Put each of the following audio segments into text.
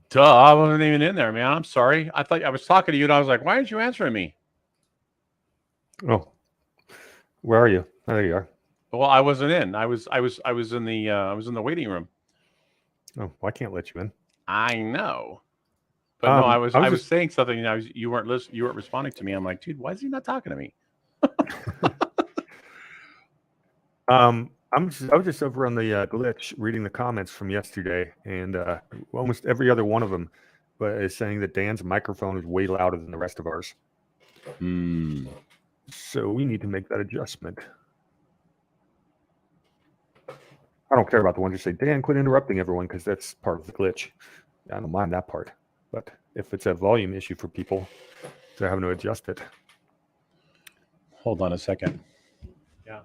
Duh, I wasn't even in there, man. I'm sorry. I thought I was talking to you, and I was like, "Why aren't you answering me?" Oh, where are you? Oh, there you are. Well, I wasn't in. I was in the waiting room. Oh, well, I can't let you in. I know, but no, I I was was just saying something, and you weren't listening. You weren't responding to me. I'm like, dude, why is he not talking to me? I was just over on the glitch reading the comments from yesterday, and almost every other one of them is saying that Dan's microphone is way louder than the rest of ours. Hmm. So we need to make that adjustment. I don't care about the ones who say, Dan, quit interrupting everyone, because that's part of the glitch. I don't mind that part. But if it's a volume issue for people, they're having to adjust it. Hold on a second. Yeah.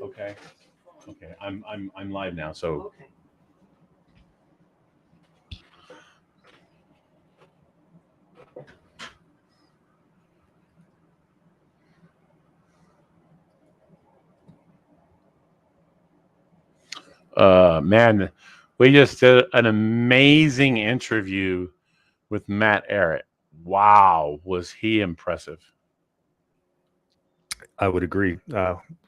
Okay. Okay. I'm live now. So man, we just did an amazing interview with Matt Arrett. Wow, was he impressive? I would agree.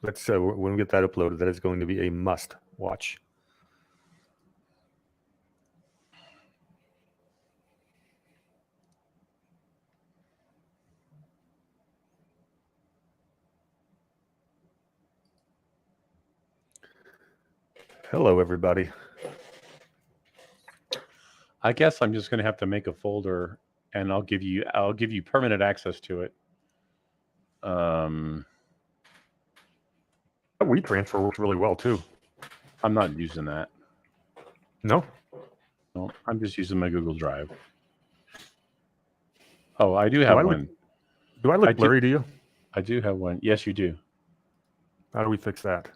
Let's when we get that uploaded, that is going to be a must watch. Hello, everybody. I guess I'm just going to have to make a folder, and I'll give you permanent access to it. Um, That WeTransfer works really well too. I'm not using that. No, No, I'm just using my Google Drive. Oh, I do do have I look one. do I I look do. blurry to you? I do have one. Yes, you do. How do we fix that?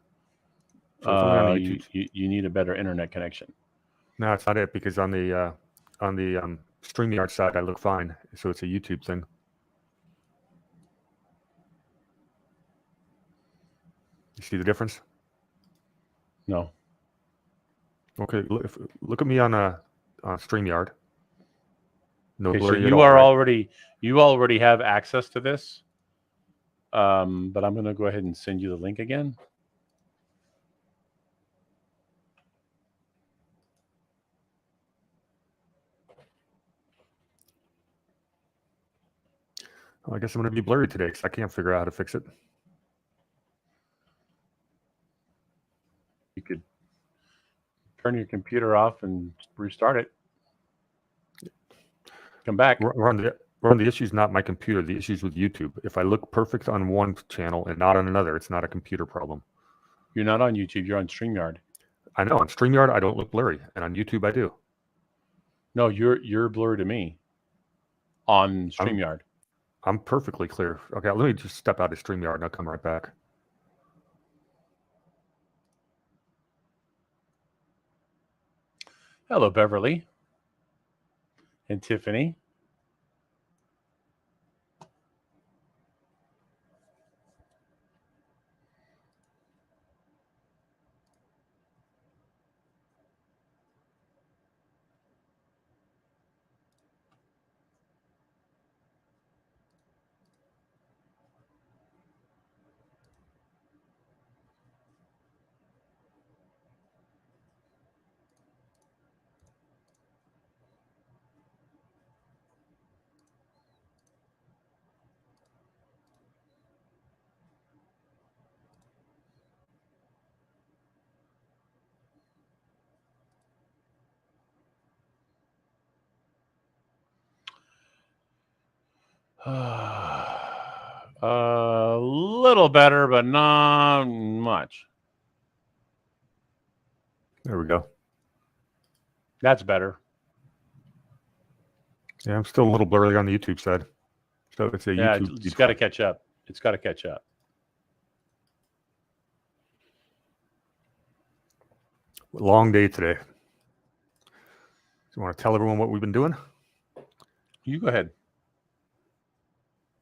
So it's only on the YouTube. You need a better internet connection. No, it's not it, because on the StreamYard side I look fine. So it's a YouTube thing. You see the difference? No. Okay, look at me on StreamYard. No Okay, so blurry at all, right? you already have access to this. But I'm going to go ahead and send you the link again. Well, I guess I'm going to be blurry today because I can't figure out how to fix it. You could turn your computer off and restart it. Come back. Ron, the issue's not my computer. The issue's with YouTube. If I look perfect on one channel and not on another, it's not a computer problem. You're not on YouTube. You're on StreamYard. I know on StreamYard I don't look blurry, and on YouTube I do. No, you're blurry to me on I'm StreamYard. I'm perfectly clear. Okay, let me just step out of StreamYard and I'll come right back. Hello, Beverly and Tiffany. A little better, but not much. There we go. That's better. Yeah, I'm still a little blurry on the YouTube side. So it's a Yeah, YouTube it's feed got to fault. catch up. It's got to catch up. Long day today. So you want to tell everyone what we've been doing? You go ahead.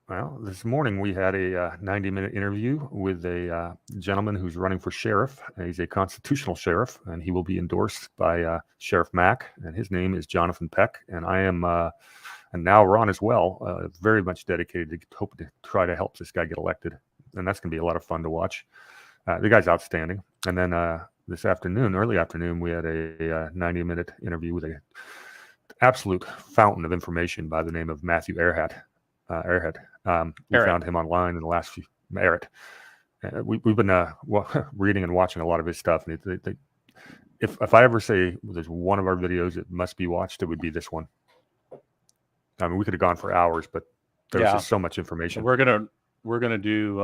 Well, this morning we had a 90-minute interview with a gentleman who's running for sheriff. He's a constitutional sheriff, and he will be endorsed by Sheriff Mack, and his name is Jonathan Peck. And I am, and now Ron as well, very much dedicated to hoping to try to help this guy get elected. And that's going to be a lot of fun to watch. The guy's outstanding. And then this afternoon, early afternoon, we had a 90-minute interview with an absolute fountain of information by the name of Matthew Airhead. We found him online in the last few. Eric. We've been reading and watching a lot of his stuff. And if I ever say there's one of our videos that must be watched, it would be this one. I mean, we could have gone for hours, but there's just so much information. We're gonna do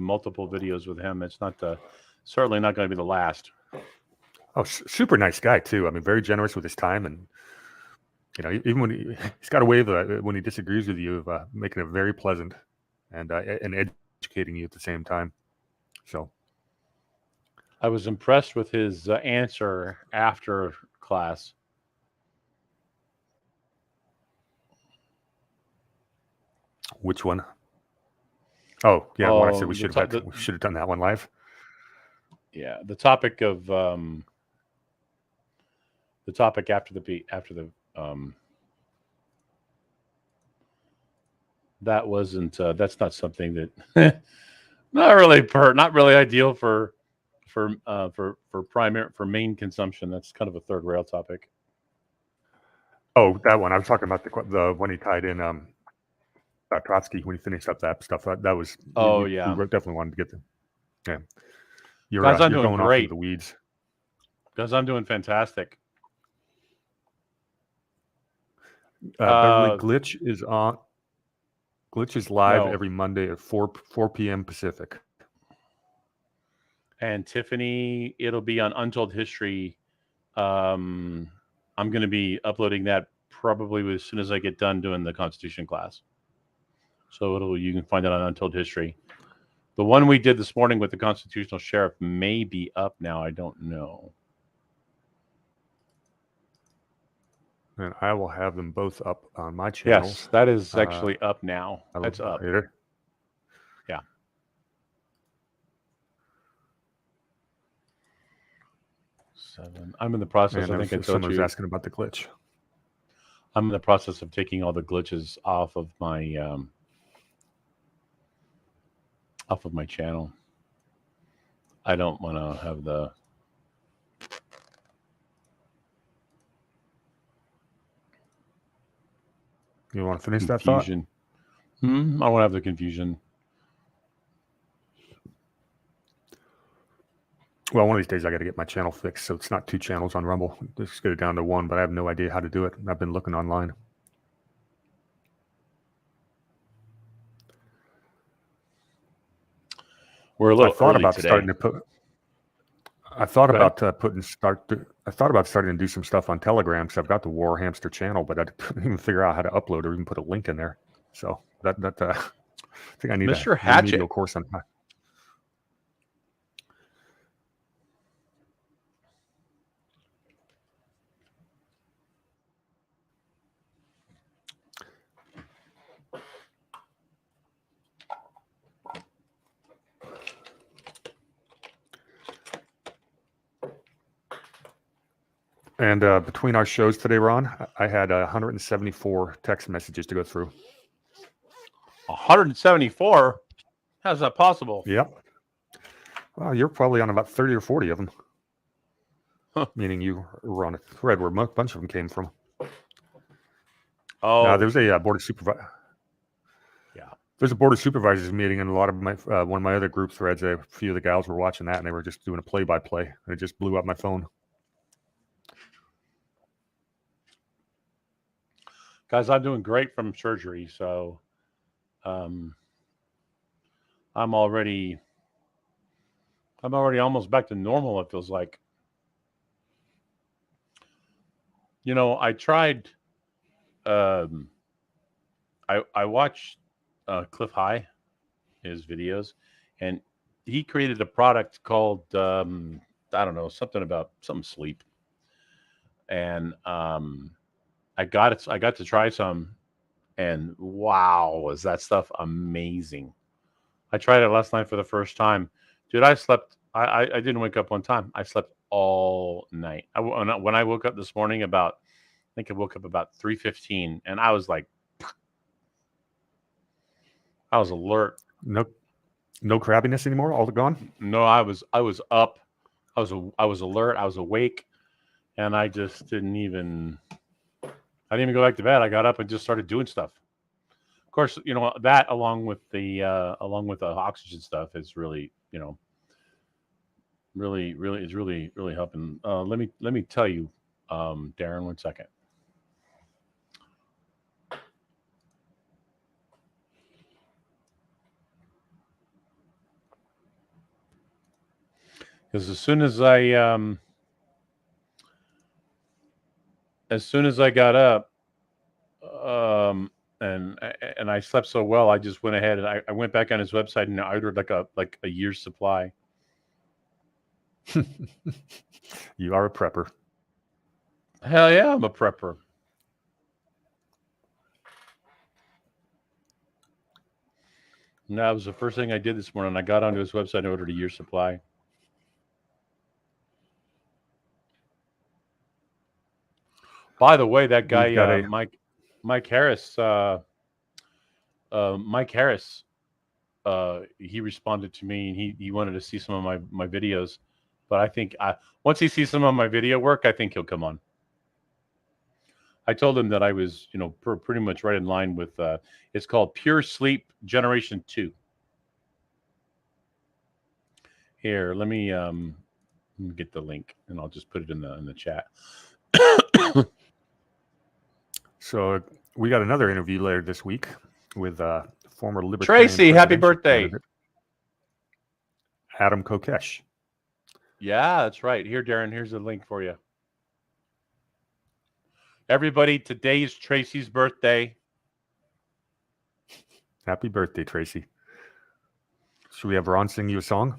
multiple videos with him. It's certainly not going to be the last. Oh, super nice guy too. I mean, very generous with his time, and even when he's got a way of when he disagrees with you of making it very pleasant and educating you at the same time. So I was impressed with his answer after class. Which one? Oh, yeah. What I said we should have done that one live. Yeah, the topic of the topic after the that wasn't that's not something that not really ideal for main consumption. That's kind of a third rail topic. Oh, that one. I was talking about the when he tied in Trotsky when he finished up that stuff. That was we definitely wanted to get them. Yeah, you're doing going great. off into the weeds. Guys, I'm doing fantastic. Beverly, Glitch is on. Glitch is live every Monday at 4 p.m. Pacific. And Tiffany, it'll be on Untold History. I'm going to be uploading that probably as soon as I get done doing the Constitution class. So you can find it on Untold History. The one we did this morning with the Constitutional Sheriff may be up now. I don't know. And I will have them both up on my channel. Yes, that is actually up now. That's up. Later. Yeah. I'm in the process. I think someone was asking about the glitch. I'm in the process of taking all the glitches off of my channel. I don't want to have the You want to finish confusion. That thought? I want to have the confusion. Well, one of these days I got to get my channel fixed, so it's not 2 channels on Rumble. Just get it down to 1, but I have no idea how to do it. I've been looking online. We're a little early today. I thought about starting to do some stuff on Telegram because I've got the War Hamster channel, but I didn't even figure out how to upload or even put a link in there. So I think I need Mr. a remedial course on that. And between our shows today, Ron, I had 174 text messages to go through. 174? How's that possible? Yep. Well, you're probably on about 30 or 40 of them. Huh. Meaning you were on a thread where a bunch of them came from. Oh. There's a board of supervisors. Yeah. There's a board of supervisors meeting, and a lot of my one of my other group threads, a few of the gals were watching that, and they were just doing a play-by-play, and it just blew up my phone. Guys, I'm doing great from surgery, so I'm already almost back to normal, it feels like. I tried I watched Cliff High, his videos, and he created a product called I don't know, something sleep. And I got to try some, And wow, was that stuff amazing. I tried it last night for the first time. Dude, I slept. I didn't wake up one time. I slept all night. When I woke up this morning about, I think I woke up about 3:15, and I was like, I was alert. No crabbiness anymore. All gone. No, I was up. I was alert. I was awake, and I just didn't even. I didn't even go back to bed. I got up and just started doing stuff. Of course, that along with the oxygen stuff is really, really helping. Let me tell you, Darren, 1 second. Because as soon as I got up, and I slept so well, I just went ahead and I went back on his website and I ordered like a year's supply. You are a prepper. Hell yeah, I'm a prepper. And that was the first thing I did this morning. I got onto his website and ordered a year's supply. By the way, that guy Mike Harris, he responded to me and he wanted to see some of my videos. But I think once he sees some of my video work, I think he'll come on. I told him that I was, pretty much right in line with. It's called Pure Sleep Generation 2. Here, let me get the link and I'll just put it in the chat. So we got another interview later this week with former Libertarian Tracy. Happy birthday, Adam Kokesh. Yeah, that's right. Here, Darren, here's the link for you. Everybody, today's Tracy's birthday. Happy birthday, Tracy. Should we have Ron sing you a song?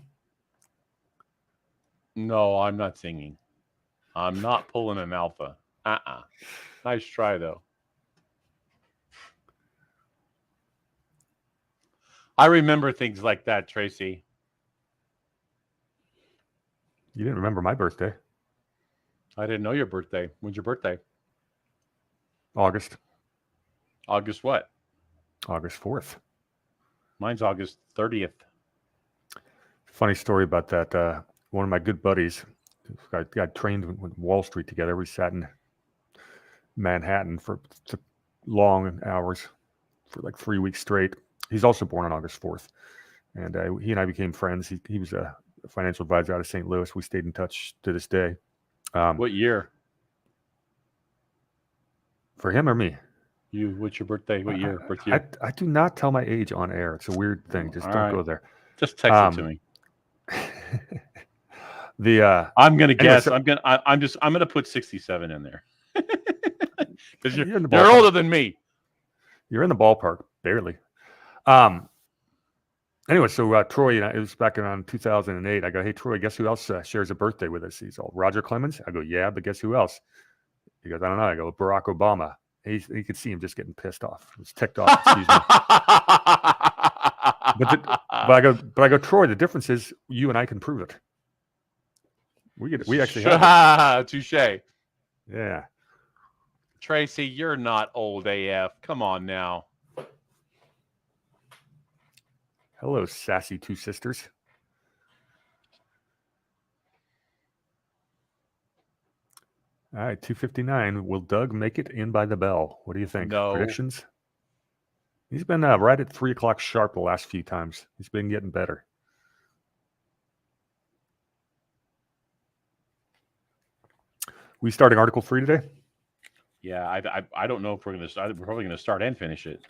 No, I'm not singing. I'm not pulling an alpha. Nice try, though. I remember things like that, Tracy. You didn't remember my birthday. I didn't know your birthday. When's your birthday? August. August what? August 4th. Mine's August 30th. Funny story about that. One of my good buddies got trained with Wall Street together. We sat in Manhattan for long hours for like 3 weeks straight. He's also born on August 4th. And he and I became friends. He was a financial advisor out of St. Louis. We stayed in touch to this day. What year? For him or me? You. What's your birthday? What year? Birth year? I do not tell my age on air. It's a weird thing. Just don't go there. Just text it to me. I'm gonna guess. I'm gonna put 67 in there because you're older than me. You're in the ballpark, barely. Anyway, so Troy, it was back around 2008. I go, hey Troy, guess who else shares a birthday with us? He's all Roger Clemens. I go, yeah, but guess who else? He goes, I don't know. I go, Barack Obama. He could see him just getting pissed off. He was ticked off. Excuse me. But I go, Troy. The difference is you and I can prove it. We actually have it. Touche. Yeah. Tracy, you're not old AF. Come on now. Hello, sassy two sisters. All right, 2:59. Will Doug make it in by the bell? What do you think? No. Predictions? He's been right at 3 o'clock sharp the last few times. He's been getting better. We starting Article 3 today? Yeah, I don't know if we're going to start. We're probably going to start and finish it.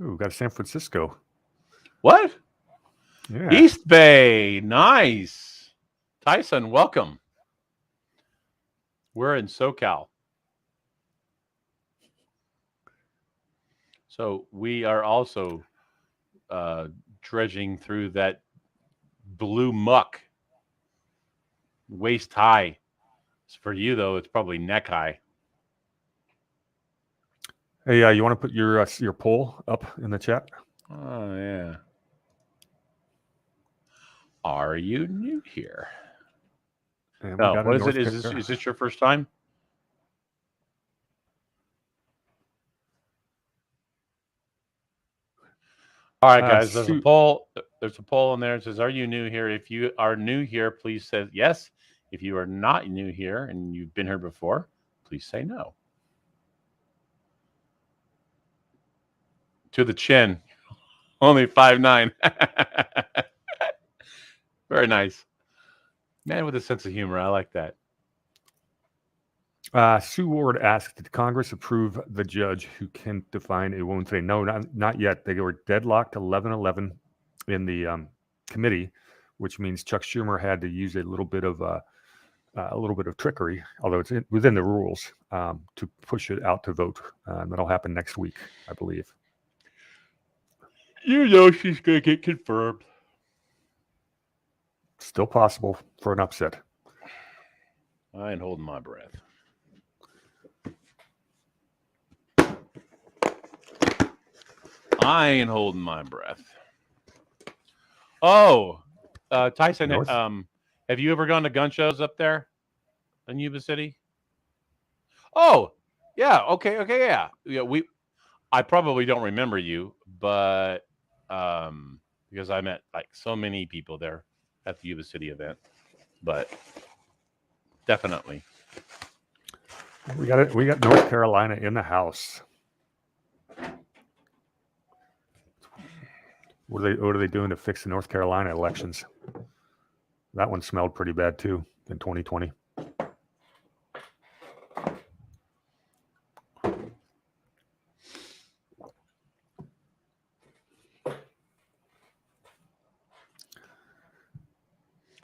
Ooh, got San Francisco. What? Yeah. East Bay. Nice. Tyson, welcome. We're in SoCal. So we are also dredging through that blue muck, waist high. For you though, it's probably neck high. Hey, you want to put your poll up in the chat? Oh yeah. Are you new here? Oh, what is it? Is this your first time? All right, guys. There's a poll. There's a poll in there. It says, "Are you new here?" If you are new here, please say yes. If you are not new here and you've been here before, please say no. To the chin. Only 5'9". Very nice. Man with a sense of humor. I like that. Sue Ward asked, did Congress approve the judge who can define a woman today? No, not yet. They were deadlocked 11-11 in the committee, which means Chuck Schumer had to use a little bit of trickery, although it's within the rules, to push it out to vote. That'll happen next week, I believe. You know she's going to get confirmed. Still possible for an upset. I ain't holding my breath. I ain't holding my breath. Oh, Tyson, have you ever gone to gun shows up there in Yuba City? Oh, yeah. Okay, yeah. I probably don't remember you, but because I met like so many people there at the Yuba City event, but definitely. We got North Carolina in the house. What are they doing to fix the North Carolina elections? That one smelled pretty bad too in 2020.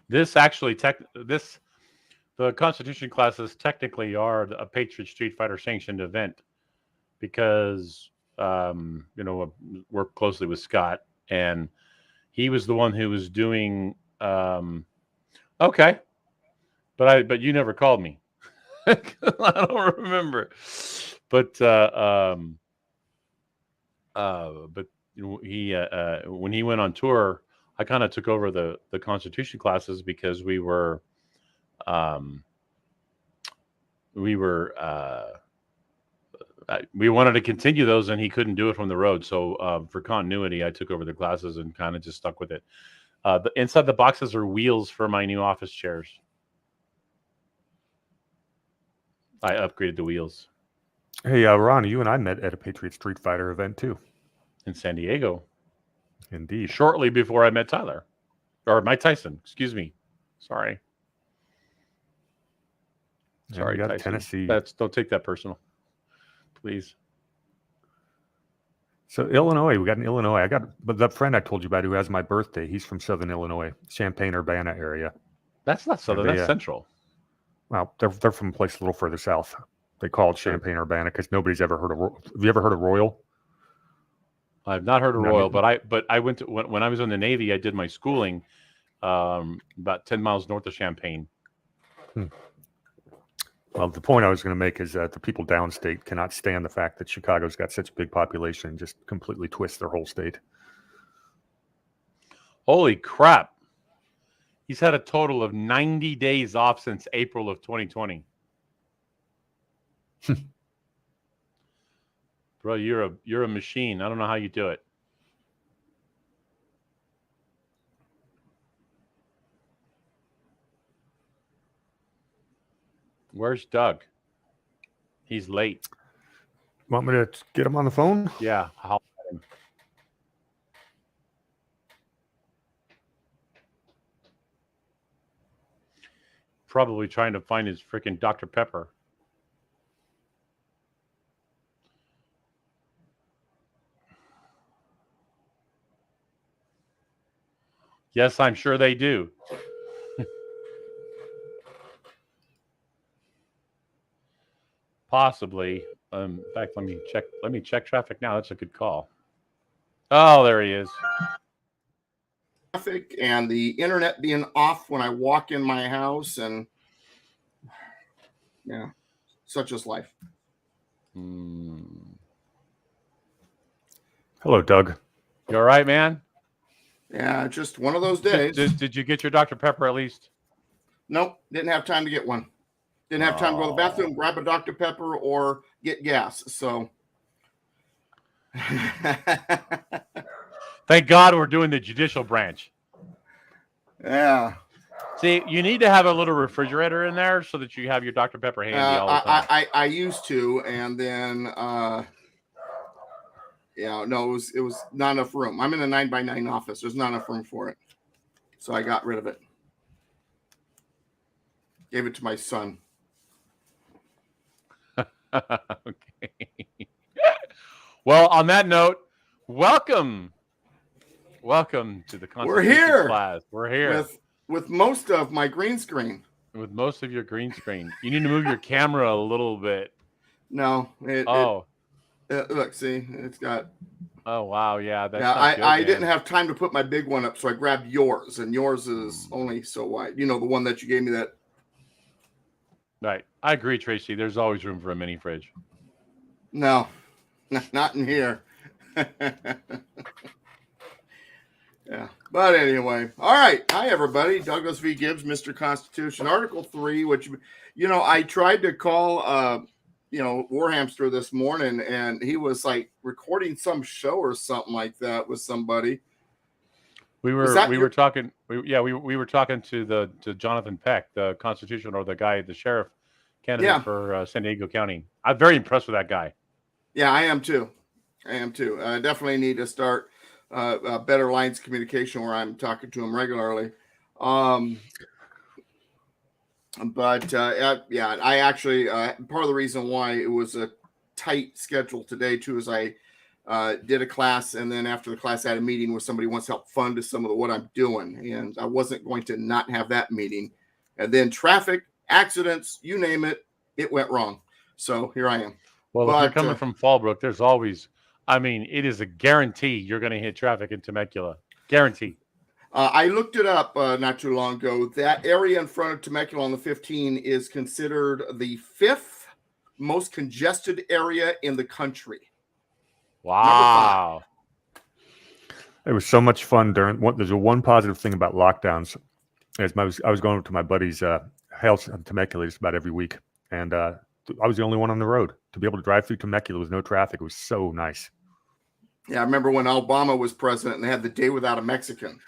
This actually the Constitution classes technically are a Patriot Street Fighter sanctioned event because work closely with Scott, and he was the one who was doing. Okay, but you never called me. I don't remember, but he when he went on tour, I kind of took over the Constitution classes because we wanted to continue those, and he couldn't do it from the road. So for continuity, I took over the classes and kind of just stuck with it. Inside the boxes are wheels for my new office chairs. I upgraded the wheels. Hey, Ron, you and I met at a Patriot Street Fighter event too. In San Diego. Indeed. Shortly before I met Tyler. Or Mike Tyson, excuse me. Sorry. Sorry, got Tyson. Tennessee. Don't take that personal. Please. So Illinois, we got in Illinois. But that friend I told you about who has my birthday, he's from Southern Illinois, Champaign-Urbana area. That's not Southern, that's Central. Well, they're from a place a little further south. They call it Champaign-Urbana because nobody's ever heard of. Have you ever heard of Royal? I've not heard of Royal, but I went to when I was in the Navy. I did my schooling about 10 miles north of Champaign. Well, the point I was going to make is that the people downstate cannot stand the fact that Chicago's got such a big population and just completely twist their whole state. Holy crap! He's had a total of 90 days off since April of 2020. Bro, you're a machine. I don't know how you do it. Where's Doug? He's late. Want me to get him on the phone? Yeah. Probably trying to find his freaking Dr. Pepper. Yes, I'm sure they do. Possibly. In fact, let me check. Let me check traffic now. That's a good call. Oh, there he is. Traffic and the internet being off when I walk in my house, and yeah, such is life. Hello, Doug. You all right, man? Yeah, just one of those days. Did you get your Dr. Pepper at least? Nope, didn't have time to get one. Didn't have time to go to the bathroom, grab a Dr. Pepper, or get gas. So, Thank God we're doing the judicial branch. yeah. See, you need to have a little refrigerator in there so that you have your Dr. Pepper handy all the time. I used to, and then no, it was not enough room. I'm in a 9x9 office. There's not enough room for it, so I got rid of it. Gave it to my son. Okay. Well, on that note, welcome to the Constitution class. We're here with most of my green screen. With most of your green screen, you need to move your camera a little bit. No. Look, see, it's got. Oh wow, yeah. That's I didn't have time to put my big one up, so I grabbed yours, and yours is only so wide. You know, the one that you gave me that. Right. I agree, Tracy. There's always room for a mini fridge. No, not in here. Yeah. But anyway, all right. Hi, everybody. Douglas V. Gibbs, Mr. Constitution. Article 3, which, I tried to call, Warhamster this morning, and he was like recording some show or something like that with somebody. We were talking to Jonathan Peck, the Constitution, or the guy, the sheriff candidate for San Diego County. I'm very impressed with that guy. Yeah, I am too. I definitely need to start better lines of communication where I'm talking to him regularly. I actually part of the reason why it was a tight schedule today too is I did a class, and then after the class I had a meeting where somebody wants to help fund some of what I'm doing, and I wasn't going to not have that meeting. And then traffic, accidents, you name it, it went wrong. So here I am. Well, if you're coming from Fallbrook, there's always, it is a guarantee you're going to hit traffic in Temecula. Guarantee. I looked it up not too long ago. That area in front of Temecula on the 15 is considered the 5th most congested area in the country. Wow. It was so much fun there's one positive thing about lockdowns. I was going to my buddy's house in Temecula just about every week, and I was the only one on the road. To be able to drive through Temecula with no traffic, it was so nice. Yeah, I remember when Obama was president and they had the day without a Mexican.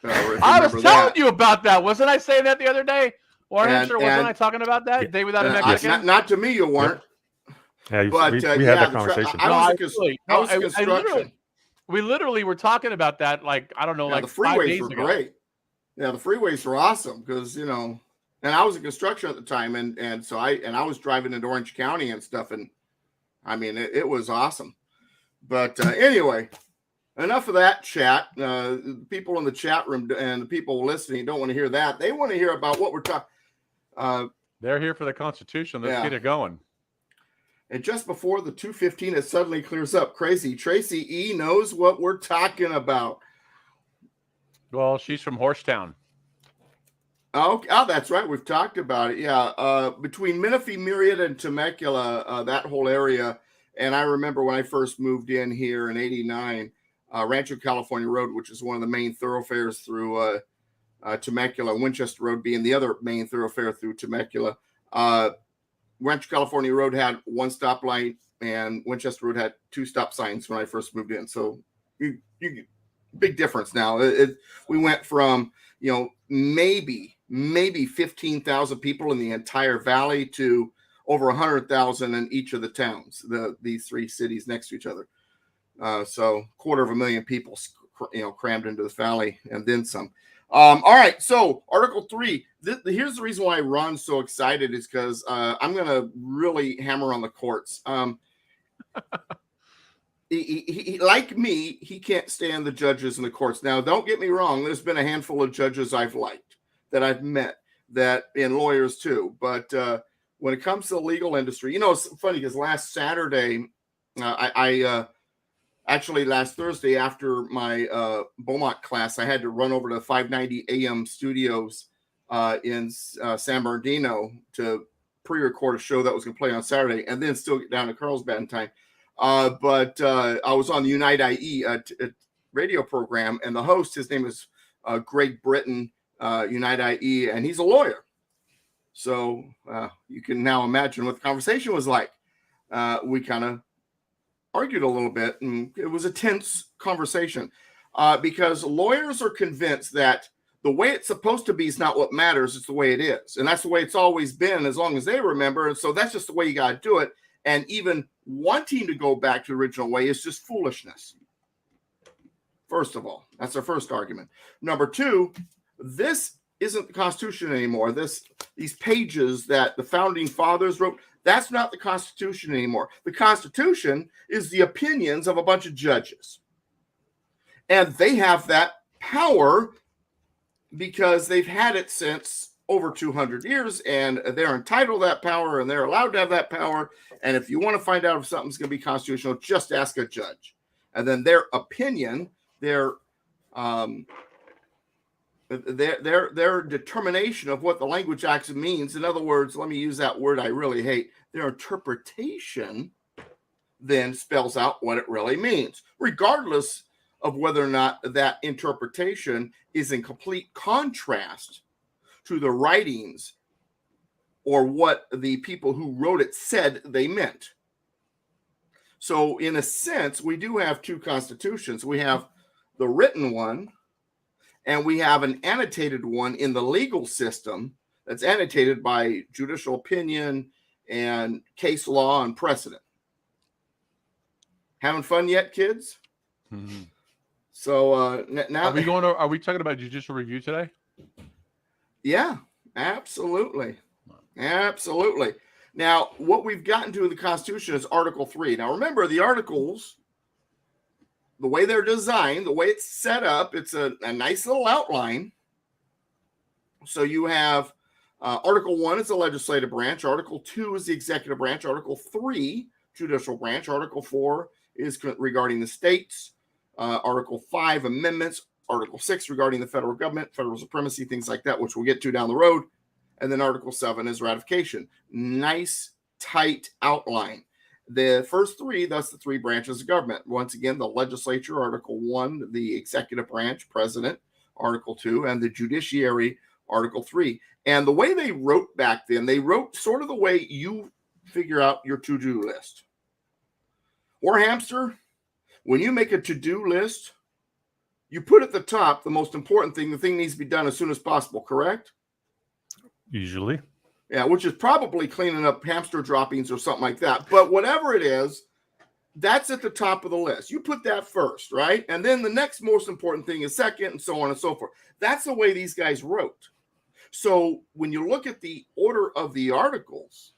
I was telling you about that. Wasn't I saying that the other day? Wasn't I talking about that? Day without a Mexican? Not to me, you weren't. Yeah, but we had that conversation. I was in construction. We literally were talking about that, like, I don't know, like the freeways 5 days were ago. great. Yeah, the freeways were awesome because, and I was in construction at the time, and so I was driving into Orange County and stuff, and it was awesome. But anyway, enough of that chat. The people in the chat room and the people listening don't want to hear that. They want to hear about what we're talking. They're here for the Constitution. Let's get it going. And just before the 2:15, it suddenly clears up. Crazy. Tracy E. knows what we're talking about. Well, she's from Horsetown. Oh, that's right. We've talked about it. Yeah. Between Menifee, Myriad, and Temecula, that whole area. And I remember when I first moved in here in 89, Rancho California Road, which is one of the main thoroughfares through Temecula, Winchester Road being the other main thoroughfare through Temecula. Rancho California Road had one stoplight, and Winchester Road had 2 stop signs when I first moved in. So you big difference now. We went from, maybe 15,000 people in the entire valley to over 100,000 in each of the towns, these 3 cities next to each other. So 250,000 people, crammed into the valley and then some. All right. So Article 3, here's the reason why Ron's so excited is because I'm going to really hammer on the courts. He like me, he can't stand the judges in the courts. Now, don't get me wrong. There's been a handful of judges I've liked that I've met and lawyers too. But when it comes to the legal industry, it's funny because last Saturday, actually last Thursday after my Beaumont class, I had to run over to 590 AM Studios in San Bernardino to pre-record a show that was going to play on Saturday and then still get down to Carlsbad in time. But I was on the Unite IE radio program, and the host, his name is Greg Britton, Unite IE, and he's a lawyer. So you can now imagine what the conversation was like. We kind of argued a little bit, and it was a tense conversation because lawyers are convinced that the way it's supposed to be is not what matters. It's the way it is. And that's the way it's always been as long as they remember. And so that's just the way you got to do it. And even wanting to go back to the original way is just foolishness. First of all, that's our first argument. Number two, this isn't the Constitution anymore. These pages that the founding fathers wrote, that's not the Constitution anymore. The Constitution is the opinions of a bunch of judges. And they have that power because they've had it since over 200 years, and they're entitled to that power, and they're allowed to have that power. And if you want to find out if something's going to be constitutional, just ask a judge. And then their opinion, their determination of what the language actually means. In other words, let me use that word I really hate. Their interpretation then spells out what it really means, regardless of whether or not that interpretation is in complete contrast to the writings or what the people who wrote it said they meant. So in a sense, we do have two constitutions. We have the written one, and we have an annotated one in the legal system that's annotated by judicial opinion and case law and precedent. Having fun yet, kids? Mm-hmm. So now are we talking about judicial review today? Yeah, absolutely. Absolutely. Now, what we've gotten to in the Constitution is Article 3. Now, remember, the articles, the way they're designed, the way it's set up, it's a nice little outline. So you have Article 1 is the legislative branch. Article 2 is the executive branch. Article 3, judicial branch. Article 4 is regarding the states. Article 5, amendments. Article 6 regarding the federal government, federal supremacy, things like that, which we'll get to down the road. And then Article 7 is ratification. Nice, tight outline. The first three, thus the three branches of government. Once again, the legislature, Article 1, the executive branch, president, Article 2, and the judiciary, Article 3. And the way they wrote back then, they wrote sort of the way you figure out your to-do list. Or hamster, when you make a to-do list, you put at the top the most important thing. The thing needs to be done as soon as possible, correct? Usually. Yeah, which is probably cleaning up hamster droppings or something like that. But whatever it is, that's at the top of the list. You put that first, right? And then the next most important thing is second, and so on and so forth. That's the way these guys wrote. So when you look at the order of the articles,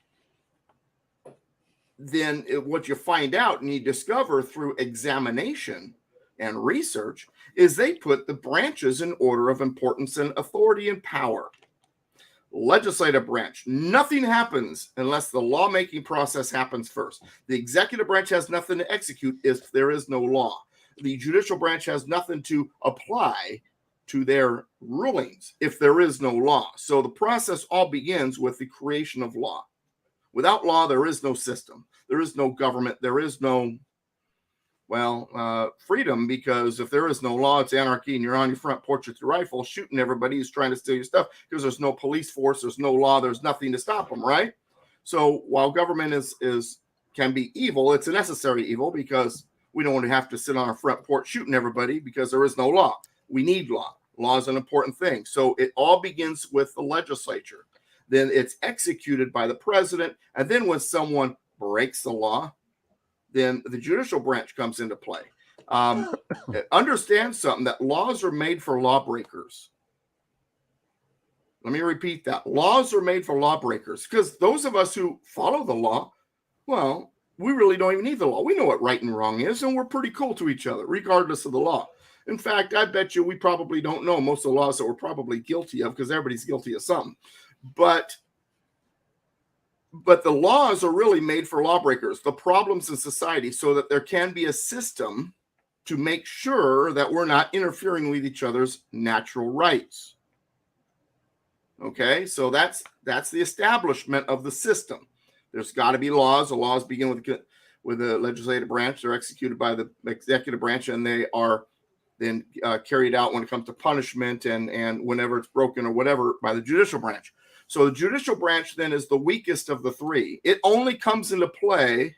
then what you find out and you discover through examination and research is they put the branches in order of importance and authority and power. Legislative branch, nothing happens unless the lawmaking process happens first. The executive branch has nothing to execute if there is no law. The judicial branch has nothing to apply to their rulings if there is no law. So the process all begins with the creation of law. Without law, there is no system. There is no government. There is no, freedom, because if there is no law, it's anarchy, and you're on your front porch with your rifle shooting everybody who's trying to steal your stuff because there's no police force, there's no law, there's nothing to stop them, right? So while government can be evil, it's a necessary evil because we don't want to have to sit on our front porch shooting everybody because there is no law. We need law. Law is an important thing. So it all begins with the legislature. Then it's executed by the president. And then when someone breaks the law, then the judicial branch comes into play. Understand something, that laws are made for lawbreakers. Let me repeat that. Laws are made for lawbreakers, because those of us who follow the law, well, we really don't even need the law. We know what right and wrong is, and we're pretty cool to each other, regardless of the law. In fact, I bet you we probably don't know most of the laws that we're probably guilty of, because everybody's guilty of something. But But the laws are really made for lawbreakers, the problems in society, so that there can be a system to make sure that we're not interfering with each other's natural rights. Okay, so that's the establishment of the system. There's got to be laws. The laws begin with the legislative branch. They're executed by the executive branch, and they are then carried out when it comes to punishment and whenever it's broken or whatever by the judicial branch. So the judicial branch then is the weakest of the three. It only comes into play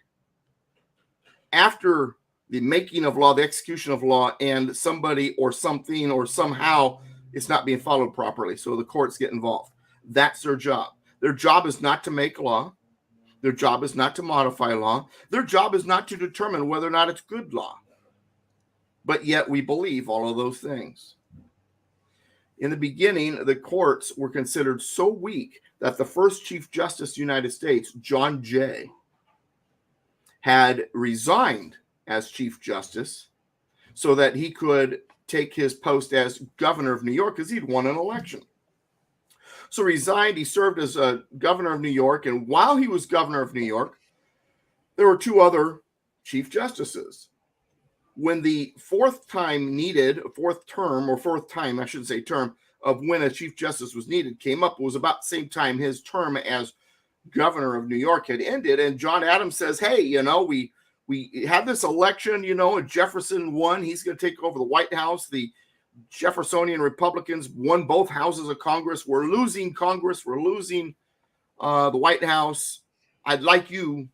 after the making of law, the execution of law, and somebody or something or somehow it's not being followed properly. So the courts get involved. That's their job. Their job is not to make law. Their job is not to modify law. Their job is not to determine whether or not it's good law. But yet we believe all of those things. In the beginning, the courts were considered so weak that the first Chief Justice of the United States, John Jay, had resigned as Chief Justice so that he could take his post as governor of New York because he'd won an election. So resigned, he served as a governor of New York, and while he was governor of New York, there were two other Chief Justices. When the fourth time, I should say term, of when a Chief Justice was needed came up, it was about the same time his term as governor of New York had ended. And John Adams says, hey, we had this election, and Jefferson won. He's going to take over the White House. The Jeffersonian Republicans won both houses of Congress. We're losing Congress. We're losing the White House. I'd like you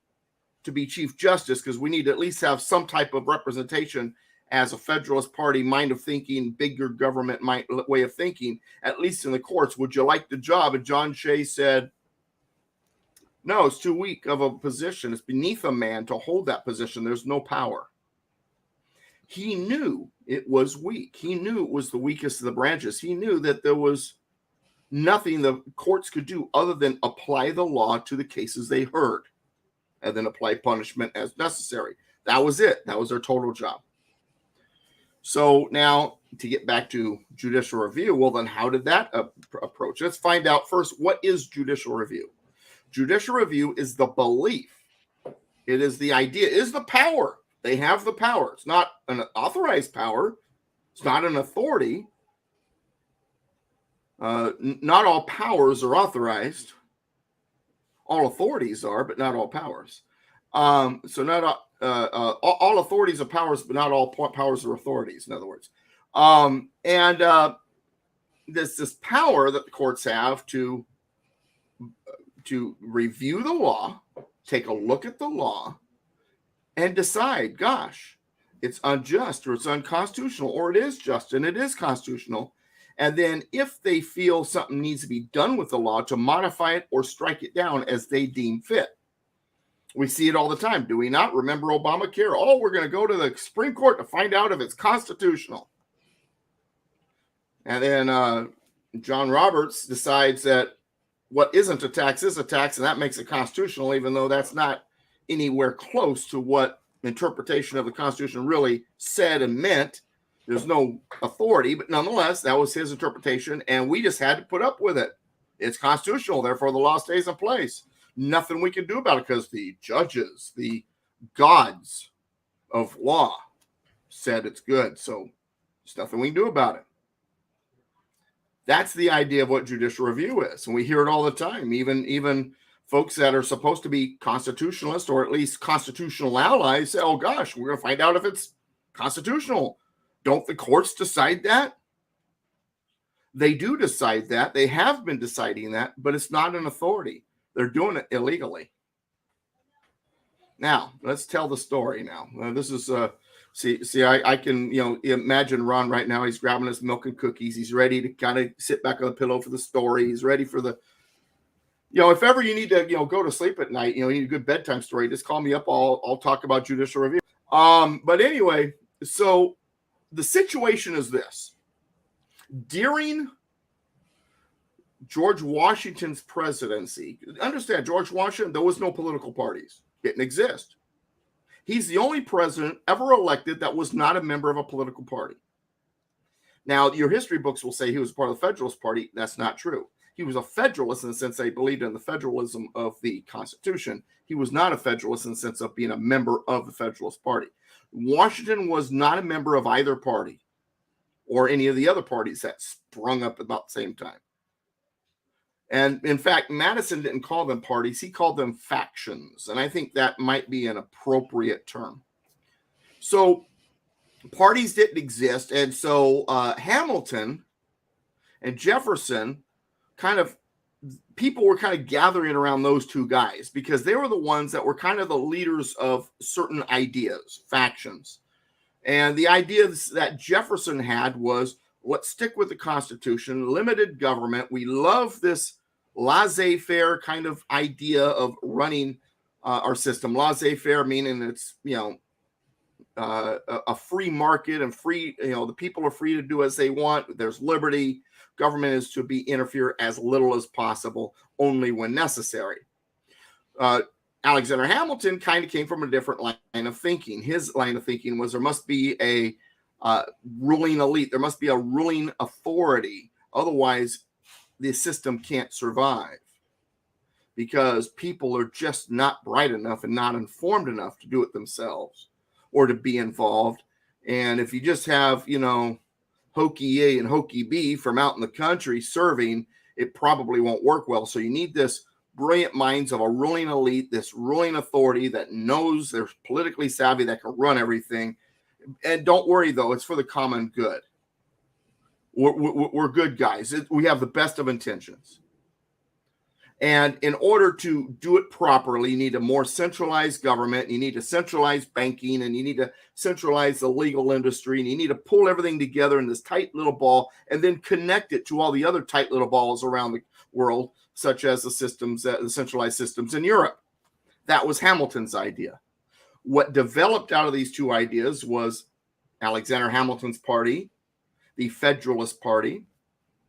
to be Chief Justice because we need to at least have some type of representation as a Federalist Party mind of thinking, bigger government way of thinking, at least in the courts. Would you like the job? And John Jay said, no, it's too weak of a position. It's beneath a man to hold that position. There's no power. He knew it was weak. He knew it was the weakest of the branches. He knew that there was nothing the courts could do other than apply the law to the cases they heard and then apply punishment as necessary. That was it. That was their total job. So now to get back to judicial review, well, then how did that approach? Let's find out first, what is judicial review? Judicial review is the belief. It is the idea, it is the power. They have the power. It's not an authorized power. It's not an authority. Not all powers are authorized. All authorities are, but not all powers. So not all authorities are powers, but not all powers are authorities, in other words. There's this power that the courts have to review the law, take a look at the law, and decide, gosh, it's unjust or it's unconstitutional, or it is just and it is constitutional. And then if they feel something needs to be done with the law, to modify it or strike it down as they deem fit. We see it all the time, do we not? Remember Obamacare? Oh, we're going to go to the Supreme Court to find out if it's constitutional. And then John Roberts decides that what isn't a tax is a tax, and that makes it constitutional, even though that's not anywhere close to what interpretation of the Constitution really said and meant. There's no authority, but nonetheless, that was his interpretation, and we just had to put up with it. It's constitutional, therefore the law stays in place. Nothing we can do about it because the judges, the gods of law, said it's good, so there's nothing we can do about it. That's the idea of what judicial review is, and we hear it all the time. Even folks that are supposed to be constitutionalists or at least constitutional allies say, oh gosh, we're going to find out if it's constitutional. Don't the courts decide that? They do decide that. They have been deciding that, but it's not an authority. They're doing it illegally. Now, let's tell the story now. This is, I can, imagine Ron right now. He's grabbing his milk and cookies. He's ready to kind of sit back on the pillow for the story. He's ready for the, if ever you need to, go to sleep at night, you need a good bedtime story, just call me up. I'll talk about judicial review. But anyway, so the situation is this. During George Washington's presidency, understand, George Washington, there was no political parties. Didn't exist. He's the only president ever elected that was not a member of a political party. Now, your history books will say he was part of the Federalist Party. That's not true. He was a Federalist in the sense that he believed in the federalism of the Constitution. He was not a Federalist in the sense of being a member of the Federalist Party. Washington was not a member of either party or any of the other parties that sprung up about the same time. And in fact, Madison didn't call them parties. He called them factions. And I think that might be an appropriate term. So parties didn't exist. And so Hamilton and Jefferson people were kind of gathering around those two guys because they were the ones that were kind of the leaders of certain ideas, factions. And the ideas that Jefferson had was, let's stick with the Constitution, limited government. We love this laissez-faire kind of idea of running our system. Laissez-faire meaning it's, a free market and free, the people are free to do as they want. There's liberty. Government is to be interfere as little as possible, only when necessary. Alexander Hamilton kind of came from a different line of thinking. His line of thinking was there must be a ruling elite. There must be a ruling authority. Otherwise, the system can't survive because people are just not bright enough and not informed enough to do it themselves or to be involved. And if you just have, Hokey A and Hokey B from out in the country serving, it probably won't work well. So you need this brilliant minds of a ruling elite, this ruling authority that knows they're politically savvy, that can run everything. And don't worry, though, it's for the common good. We're good guys. We have the best of intentions. And in order to do it properly, you need a more centralized government. You need to centralize banking, and you need to centralize the legal industry, and you need to pull everything together in this tight little ball and then connect it to all the other tight little balls around the world, such as the centralized systems in Europe. That was Hamilton's idea. What developed out of these two ideas was Alexander Hamilton's party, the Federalist Party.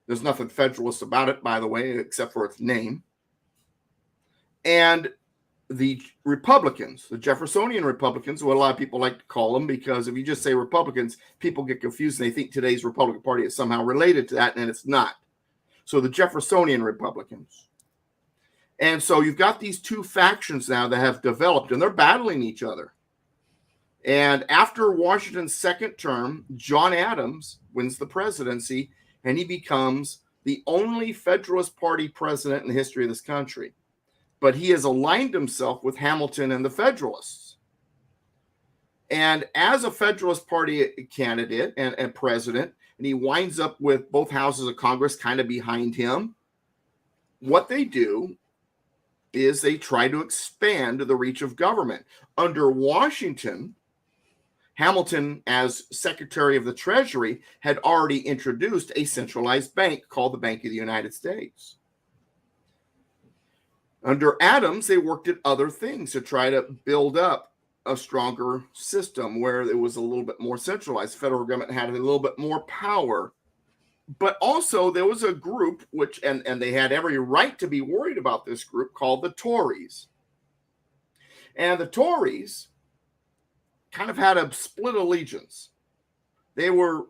There's nothing Federalist about it, by the way, except for its name. And the Republicans, the Jeffersonian Republicans, what a lot of people like to call them, because if you just say Republicans, people get confused and they think today's Republican Party is somehow related to that, and it's not. So the Jeffersonian Republicans. And so you've got these two factions now that have developed, and they're battling each other. And after Washington's second term, John Adams wins the presidency, and he becomes the only Federalist Party president in the history of this country. But he has aligned himself with Hamilton and the Federalists. And as a Federalist Party candidate and president, and he winds up with both houses of Congress kind of behind him, what they do is they try to expand the reach of government. Under Washington, Hamilton, as Secretary of the Treasury, had already introduced a centralized bank called the Bank of the United States. Under Adams, they worked at other things to try to build up a stronger system where it was a little bit more centralized. The federal government had a little bit more power. But also there was a group which, and they had every right to be worried about this group, called the Tories. And the Tories kind of had a split allegiance. They were,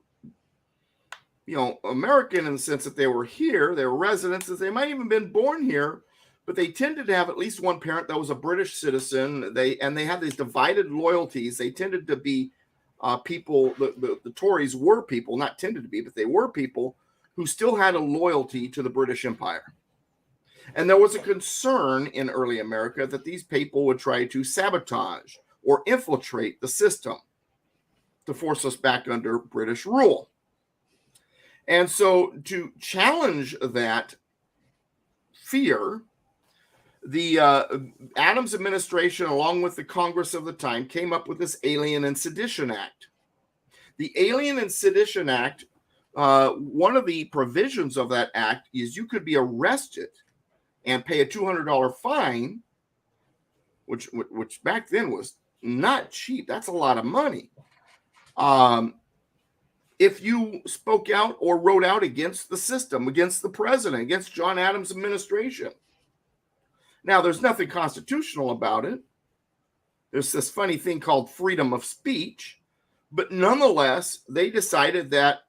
American in the sense that they were here, they were residents, they might even been born here, but they tended to have at least one parent that was a British citizen. They had these divided loyalties. They tended to be people, the Tories were people, not tended to be, but they were people who still had a loyalty to the British Empire. And there was a concern in early America that these people would try to sabotage or infiltrate the system to force us back under British rule. And so to challenge that fear, the Adams administration, along with the Congress of the time, came up with this Alien and Sedition Act. The Alien and Sedition Act, one of the provisions of that act is you could be arrested and pay a $200 fine, which back then was not cheap. That's a lot of money. If you spoke out or wrote out against the system, against the president, against John Adams' administration. Now, there's nothing constitutional about it. There's this funny thing called freedom of speech. But nonetheless, they decided that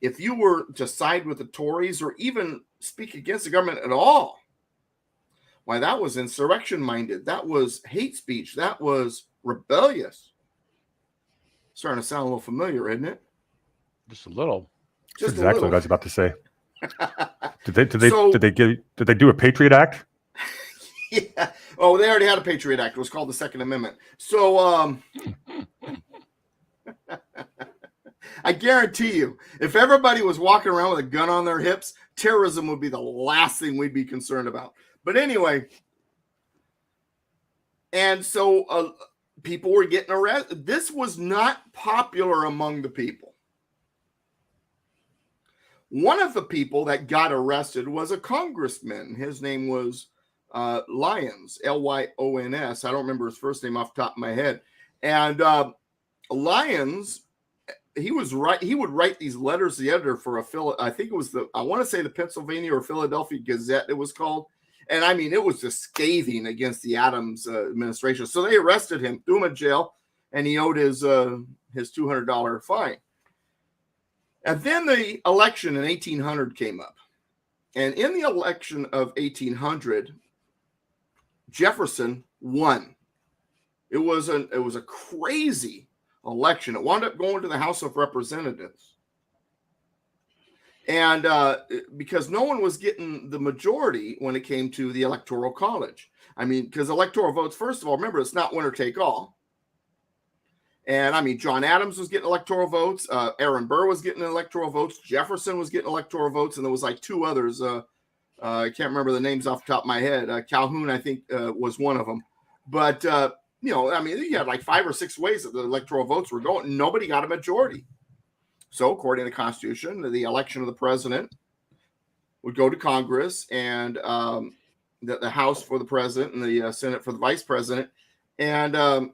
if you were to side with the Tories or even speak against the government at all. Why, that was insurrection-minded. That was hate speech. That was rebellious. Starting to sound a little familiar, isn't it? Just a little. Just exactly a what I was little. about to say. Did they do a Patriot Act? Yeah. Oh, they already had a Patriot Act. It was called the Second Amendment. So I guarantee you, if everybody was walking around with a gun on their hips, terrorism would be the last thing we'd be concerned about. But anyway, and so people were getting arrested. This was not popular among the people. One of the people that got arrested was a congressman. His name was Lyons, Lyons. I don't remember his first name off the top of my head. And Lyons, he was right. He would write these letters to the editor for I think it was I want to say the Pennsylvania or Philadelphia Gazette it was called. And I mean, it was just scathing against the Adams administration. So they arrested him, threw him in jail, and he owed his $200 fine. And then the election in 1800 came up. And in the election of 1800, Jefferson won. It was a crazy election. It wound up going to the House of Representatives. And because no one was getting the majority when it came to the Electoral College. I mean, because electoral votes, first of all, remember, it's not winner take all. And I mean, John Adams was getting electoral votes. Aaron Burr was getting electoral votes. Jefferson was getting electoral votes. And there was like two others. I can't remember the names off the top of my head. Calhoun, I think, was one of them. But, I mean, you had like 5 or 6 ways that the electoral votes were going. Nobody got a majority. So according to the Constitution, the election of the president would go to Congress, and the House for the president and the Senate for the vice president. And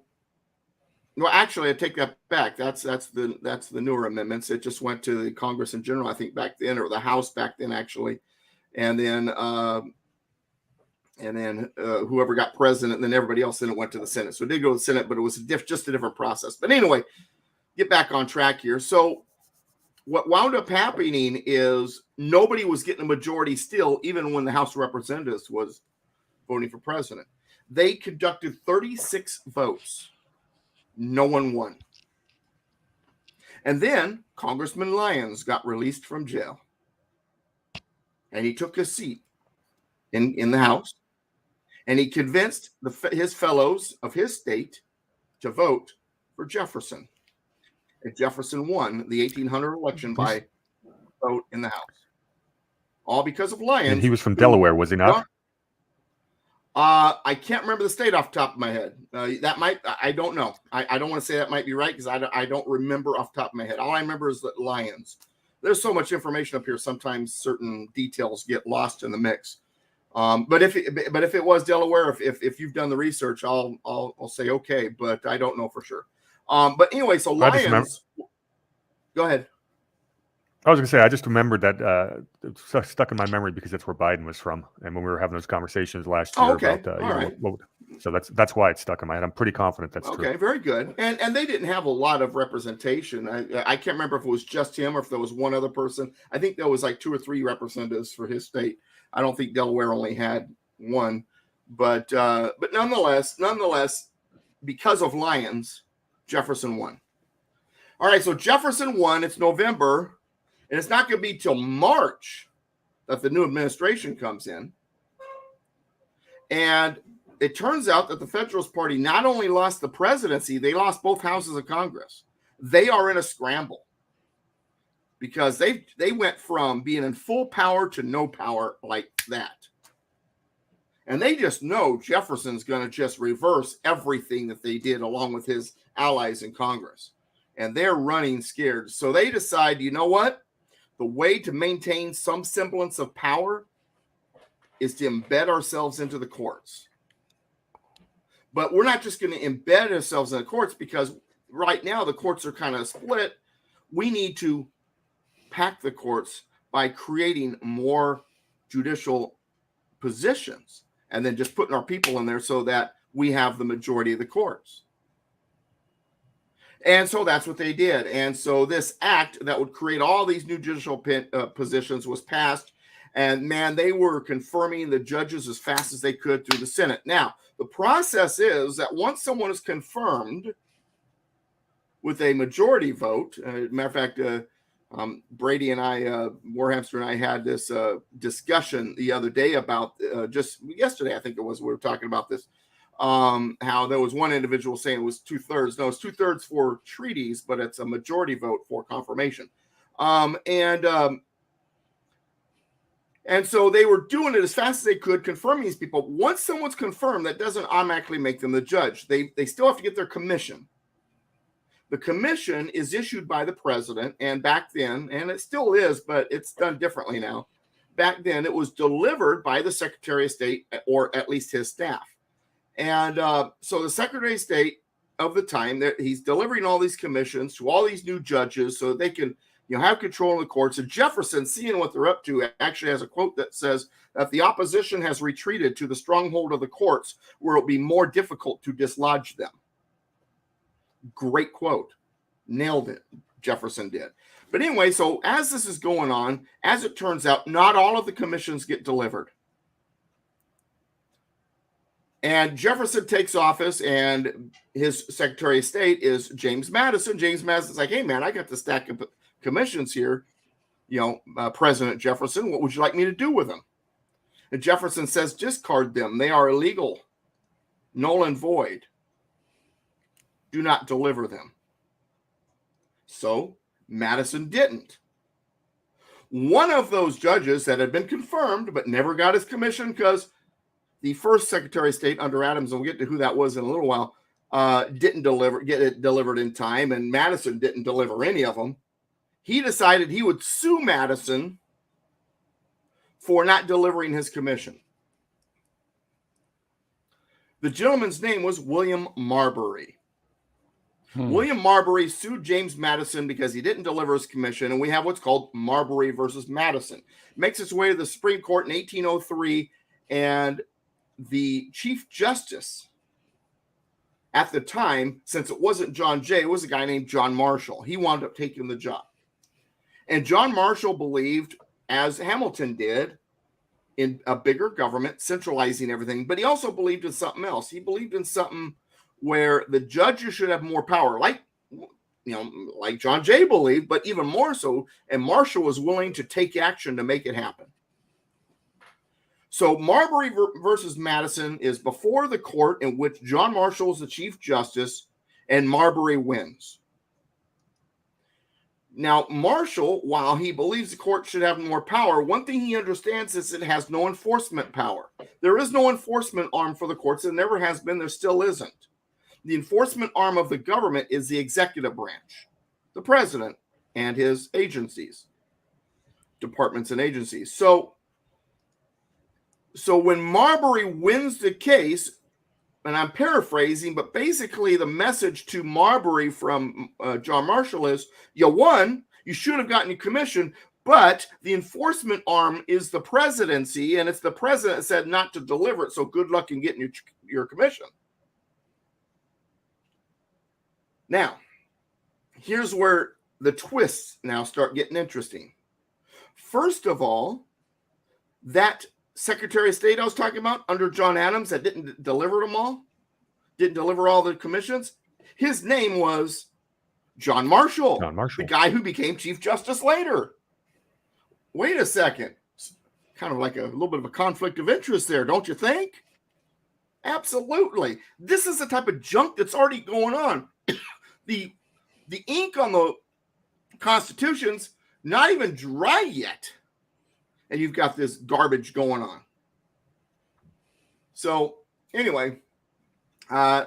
well, actually, I take that back. That's the newer amendments. It just went to the Congress in general, I think, back then, or the House back then, actually. And then whoever got president, and then everybody else, then it went to the Senate. So it did go to the Senate, but it was just a different process. But anyway, get back on track here. So what wound up happening is nobody was getting a majority still, even when the House of Representatives was voting for president. They conducted 36 votes. No one won. And then Congressman Lyons got released from jail. And he took his seat in the House. And he convinced his fellows of his state to vote for Jefferson. And Jefferson won the 1800 election by vote in the House. All because of Lyons. And he was from Delaware, was he not? I can't remember the state off the top of my head. I don't know. I don't want to say that might be right because I don't remember off the top of my head. All I remember is that Lyons. There's so much information up here. Sometimes certain details get lost in the mix. But if it was Delaware, if you've done the research, I'll say okay, but I don't know for sure. But anyway, so Lyons. Go ahead. I was going to say, I just remembered that it's stuck in my memory because that's where Biden was from, and when we were having those conversations last year about, so that's why it's stuck in my head. I'm pretty confident that's true. Okay, very good. And they didn't have a lot of representation. I can't remember if it was just him or if there was one other person. I think there was like 2 or 3 representatives for his state. I don't think Delaware only had one, but nonetheless, because of Lyons, Jefferson won. All right, so Jefferson won. It's November. And it's not going to be till March that the new administration comes in. And it turns out that the Federalist Party not only lost the presidency, they lost both houses of Congress. They are in a scramble because they went from being in full power to no power like that. And they just know Jefferson's going to just reverse everything that they did along with his allies in Congress. And they're running scared. So they decide, you know what? The way to maintain some semblance of power is to embed ourselves into the courts. But we're not just going to embed ourselves in the courts because right now the courts are kind of split. We need to pack the courts by creating more judicial positions and then just putting our people in there so that we have the majority of the courts. And so that's what they did. And so this act that would create all these new judicial positions was passed. And man, they were confirming the judges as fast as they could through the Senate. Now, the process is that once someone is confirmed with a majority vote, matter of fact, Brady and I, Warhamster and I had this discussion the other day about just yesterday, I think it was, we were talking about this, how there was one individual saying it was 2/3. No, it's 2/3 for treaties, but it's a majority vote for confirmation. And so they were doing it as fast as they could, confirming these people. Once someone's confirmed, that doesn't automatically make them the judge. They still have to get their commission. The commission is issued by the president, and back then, and it still is, but it's done differently now. Back then, it was delivered by the Secretary of State, or at least his staff. And so the Secretary of State of the time, he's delivering all these commissions to all these new judges so that they can have control of the courts. And Jefferson, seeing what they're up to, actually has a quote that says that the opposition has retreated to the stronghold of the courts where it'll be more difficult to dislodge them. Great quote. Nailed it. Jefferson did. But anyway, so as this is going on, as it turns out, not all of the commissions get delivered. And Jefferson takes office, and his Secretary of State is James Madison. James Madison's like, hey, man, I got the stack of commissions here. President Jefferson, what would you like me to do with them? And Jefferson says, discard them. They are illegal, null and void. Do not deliver them. So Madison didn't. One of those judges that had been confirmed but never got his commission, because the first Secretary of State under Adams, and we'll get to who that was in a little while, didn't get it delivered in time, and Madison didn't deliver any of them. He decided he would sue Madison for not delivering his commission. The gentleman's name was William Marbury. William Marbury sued James Madison because he didn't deliver his commission, and we have what's called Marbury versus Madison. It makes its way to the Supreme Court in 1803, and the Chief Justice at the time, since it wasn't John Jay, it was a guy named John Marshall. He wound up taking the job. And John Marshall believed, as Hamilton did, in a bigger government, centralizing everything, but he also believed in something else. He believed in something where the judges should have more power, like John Jay believed, but even more so, and Marshall was willing to take action to make it happen. So Marbury versus Madison is before the court in which John Marshall is the Chief Justice and Marbury wins. Now, Marshall, while he believes the court should have more power, one thing he understands is it has no enforcement power. There is no enforcement arm for the courts. There never has been. There still isn't. The enforcement arm of the government is the executive branch, the president and his agencies, departments and agencies. So when Marbury wins the case, and I'm paraphrasing, but basically the message to Marbury from John Marshall is, you won, you should have gotten your commission, but the enforcement arm is the presidency, and it's the president that said not to deliver it, so good luck in getting your commission. Now, here's where the twists now start getting interesting. First of all, that Secretary of State I was talking about under John Adams that didn't deliver them all, didn't deliver all the commissions, his name was John Marshall, the guy who became Chief Justice later. Wait a second. Kind of like a little bit of a conflict of interest there, don't you think? Absolutely. This is the type of junk that's already going on. The ink on the Constitution's not even dry yet. And you've got this garbage going on. So anyway, Mr.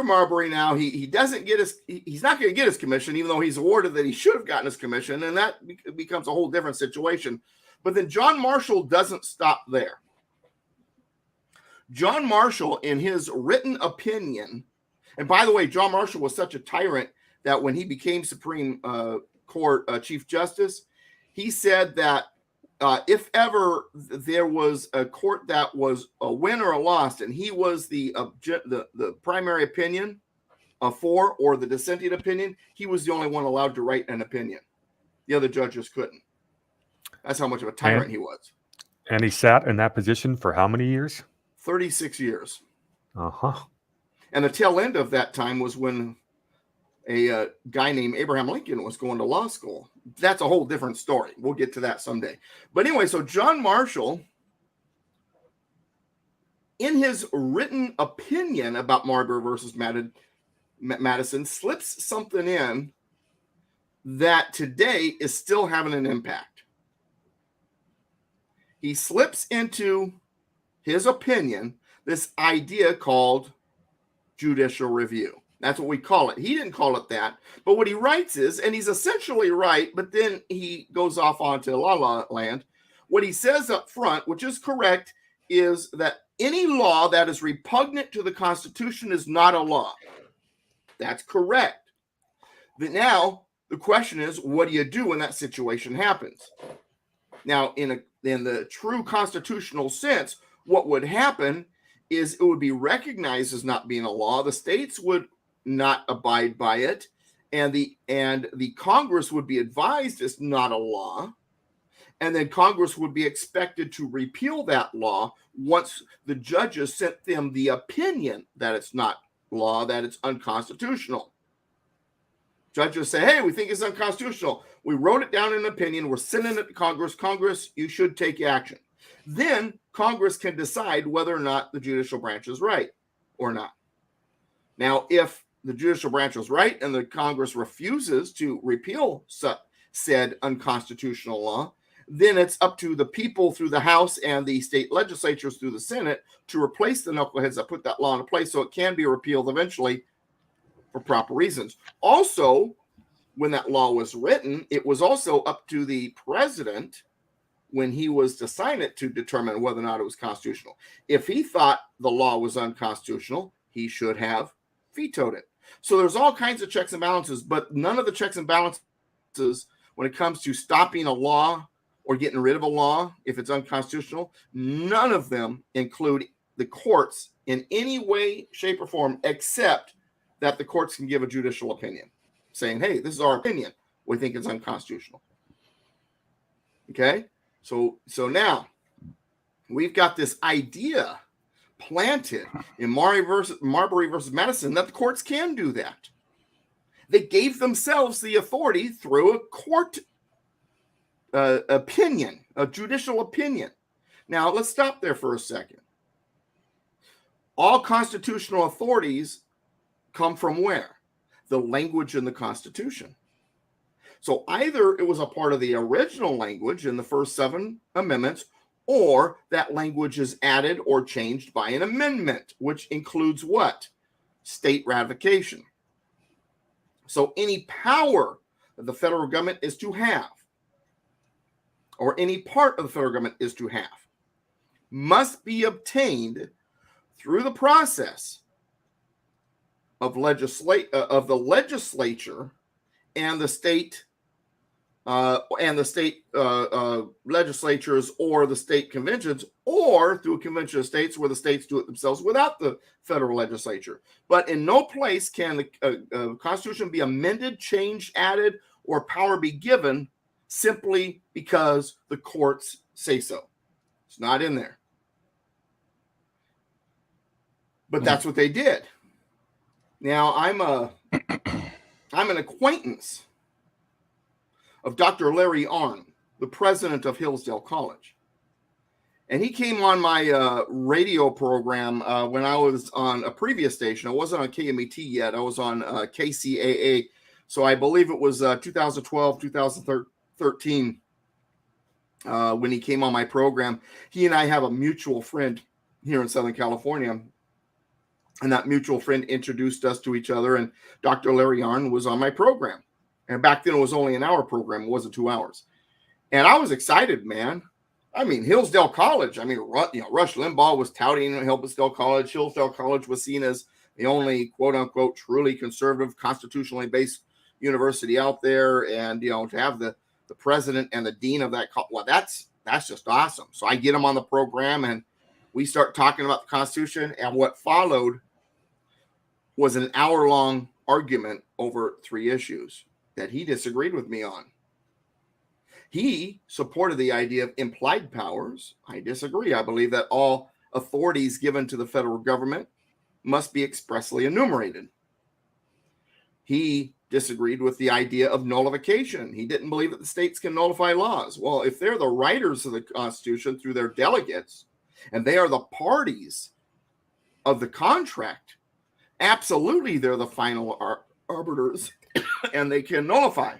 Marbury now, he doesn't get he's not going to get his commission, even though he's awarded that he should have gotten his commission. And that becomes a whole different situation. But then John Marshall doesn't stop there. John Marshall, in his written opinion, and by the way, John Marshall was such a tyrant that when he became Supreme Court Chief Justice, he said that if ever there was a court that was a win or a loss, and he was the primary opinion for or the dissenting opinion, he was the only one allowed to write an opinion. The other judges couldn't. That's how much of a tyrant he was. And he sat in that position for how many years? 36 years. Uh-huh. And the tail end of that time was when a guy named Abraham Lincoln was going to law school. That's a whole different story. We'll get to that someday. But anyway, so John Marshall, in his written opinion about Marbury versus Madison, slips something in that today is still having an impact. He slips into his opinion this idea called judicial review. That's what we call it. He didn't call it that. But what he writes is, and he's essentially right, but then he goes off onto la land. What he says up front, which is correct, is that any law that is repugnant to the Constitution is not a law. That's correct. But now the question is, what do you do when that situation happens? Now, in the true constitutional sense, what would happen is it would be recognized as not being a law. The states would not abide by it, and the Congress would be advised it's not a law, and then Congress would be expected to repeal that law once the judges sent them the opinion that it's not law, that it's unconstitutional. Judges say, hey, we think it's unconstitutional. We wrote it down in an opinion. We're sending it to Congress. Congress, you should take action. Then Congress can decide whether or not the judicial branch is right or not. Now, if the judicial branch was right and the Congress refuses to repeal said unconstitutional law, then it's up to the people through the House and the state legislatures through the Senate to replace the knuckleheads that put that law into place so it can be repealed eventually for proper reasons. Also, when that law was written, it was also up to the president when he was to sign it to determine whether or not it was constitutional. If he thought the law was unconstitutional, he should have vetoed it. So there's all kinds of checks and balances, but none of the checks and balances when it comes to stopping a law or getting rid of a law, if it's unconstitutional, none of them include the courts in any way, shape, or form, except that the courts can give a judicial opinion saying, hey, this is our opinion. We think it's unconstitutional. Okay? So now we've got this idea planted in Marbury versus Madison that the courts can do that. They gave themselves the authority through a court opinion, a judicial opinion. Now, let's stop there for a second. All constitutional authorities come from where? The language in the Constitution. So either it was a part of the original language in the first 7 amendments, or that language is added or changed by an amendment, which includes what? State ratification. So any power that the federal government is to have, or any part of the federal government is to have, must be obtained through the process of the legislature and the state legislatures or the state conventions, or through a convention of states where the states do it themselves without the federal legislature. But in no place can the Constitution be amended, changed, added, or power be given simply because the courts say so. It's not in there. But that's what they did. Now, I'm an acquaintance of Dr. Larry Arnn, the president of Hillsdale College. And he came on my radio program when I was on a previous station. I wasn't on KMET yet. I was on KCAA. So I believe it was 2012, 2013 when he came on my program. He and I have a mutual friend here in Southern California. And that mutual friend introduced us to each other. And Dr. Larry Arnn was on my program. And back then it was only an hour program. It wasn't 2 hours. And I was excited, man. I mean, Hillsdale College. I mean, Rush Limbaugh was touting Hillsdale College. Hillsdale College was seen as the only quote unquote truly conservative, constitutionally based university out there. And, to have the president and the dean of that, well, that's just awesome. So I get him on the program and we start talking about the Constitution. And what followed was an hour-long argument over 3 issues that he disagreed with me on. He supported the idea of implied powers. I disagree. I believe that all authorities given to the federal government must be expressly enumerated. He disagreed with the idea of nullification. He didn't believe that the states can nullify laws. Well, if they're the writers of the Constitution through their delegates, and they are the parties of the contract, absolutely they're the final arbiters, and they can nullify.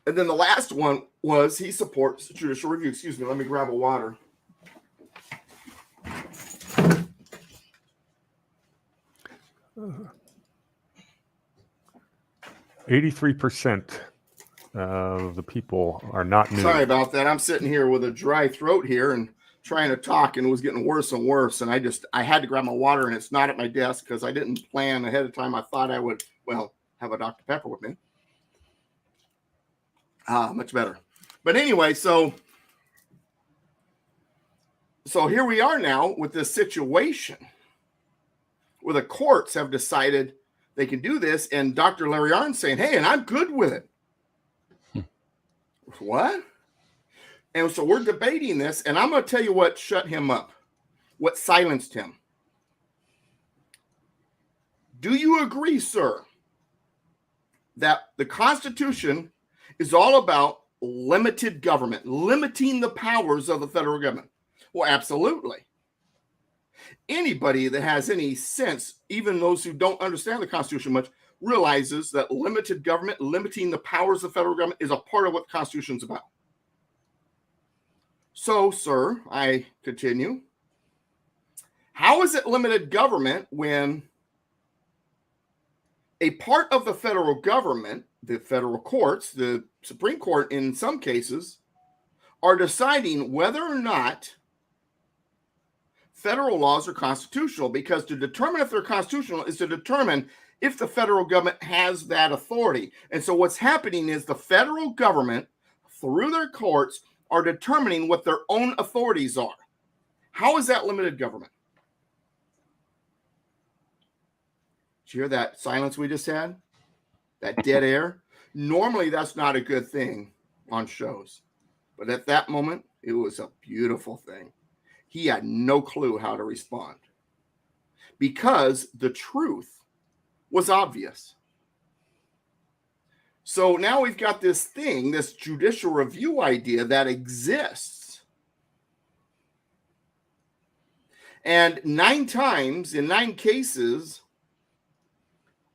And then the last one was he supports judicial review. Excuse me, let me grab a water. 83% of the people are not new. Sorry about that. I'm sitting here with a dry throat here and trying to talk, and it was getting worse and worse. And I had to grab my water, and it's not at my desk because I didn't plan ahead of time. I thought I would, have a Dr. Pepper with me. Much better. But anyway, so here we are now with this situation where the courts have decided they can do this, and Dr. Larry Arnn's saying, hey, and I'm good with it. What? And so we're debating this, and I'm going to tell you what shut him up, what silenced him. Do you agree, sir, that the Constitution is all about limited government, limiting the powers of the federal government? Well, absolutely. Anybody that has any sense, even those who don't understand the Constitution much, realizes that limited government, limiting the powers of the federal government, is a part of what the Constitution is about. So, sir, I continue. How is it limited government when a part of the federal government, the federal courts, the Supreme Court in some cases, are deciding whether or not federal laws are constitutional? Because to determine if they're constitutional is to determine if the federal government has that authority. And so what's happening is the federal government, through their courts, are determining what their own authorities are. How is that limited government? Did you hear that silence we just had? That dead air? Normally, that's not a good thing on shows. But at that moment, it was a beautiful thing. He had no clue how to respond because the truth was obvious. So now we've got this thing, this judicial review idea that exists. And 9 times, in 9 cases,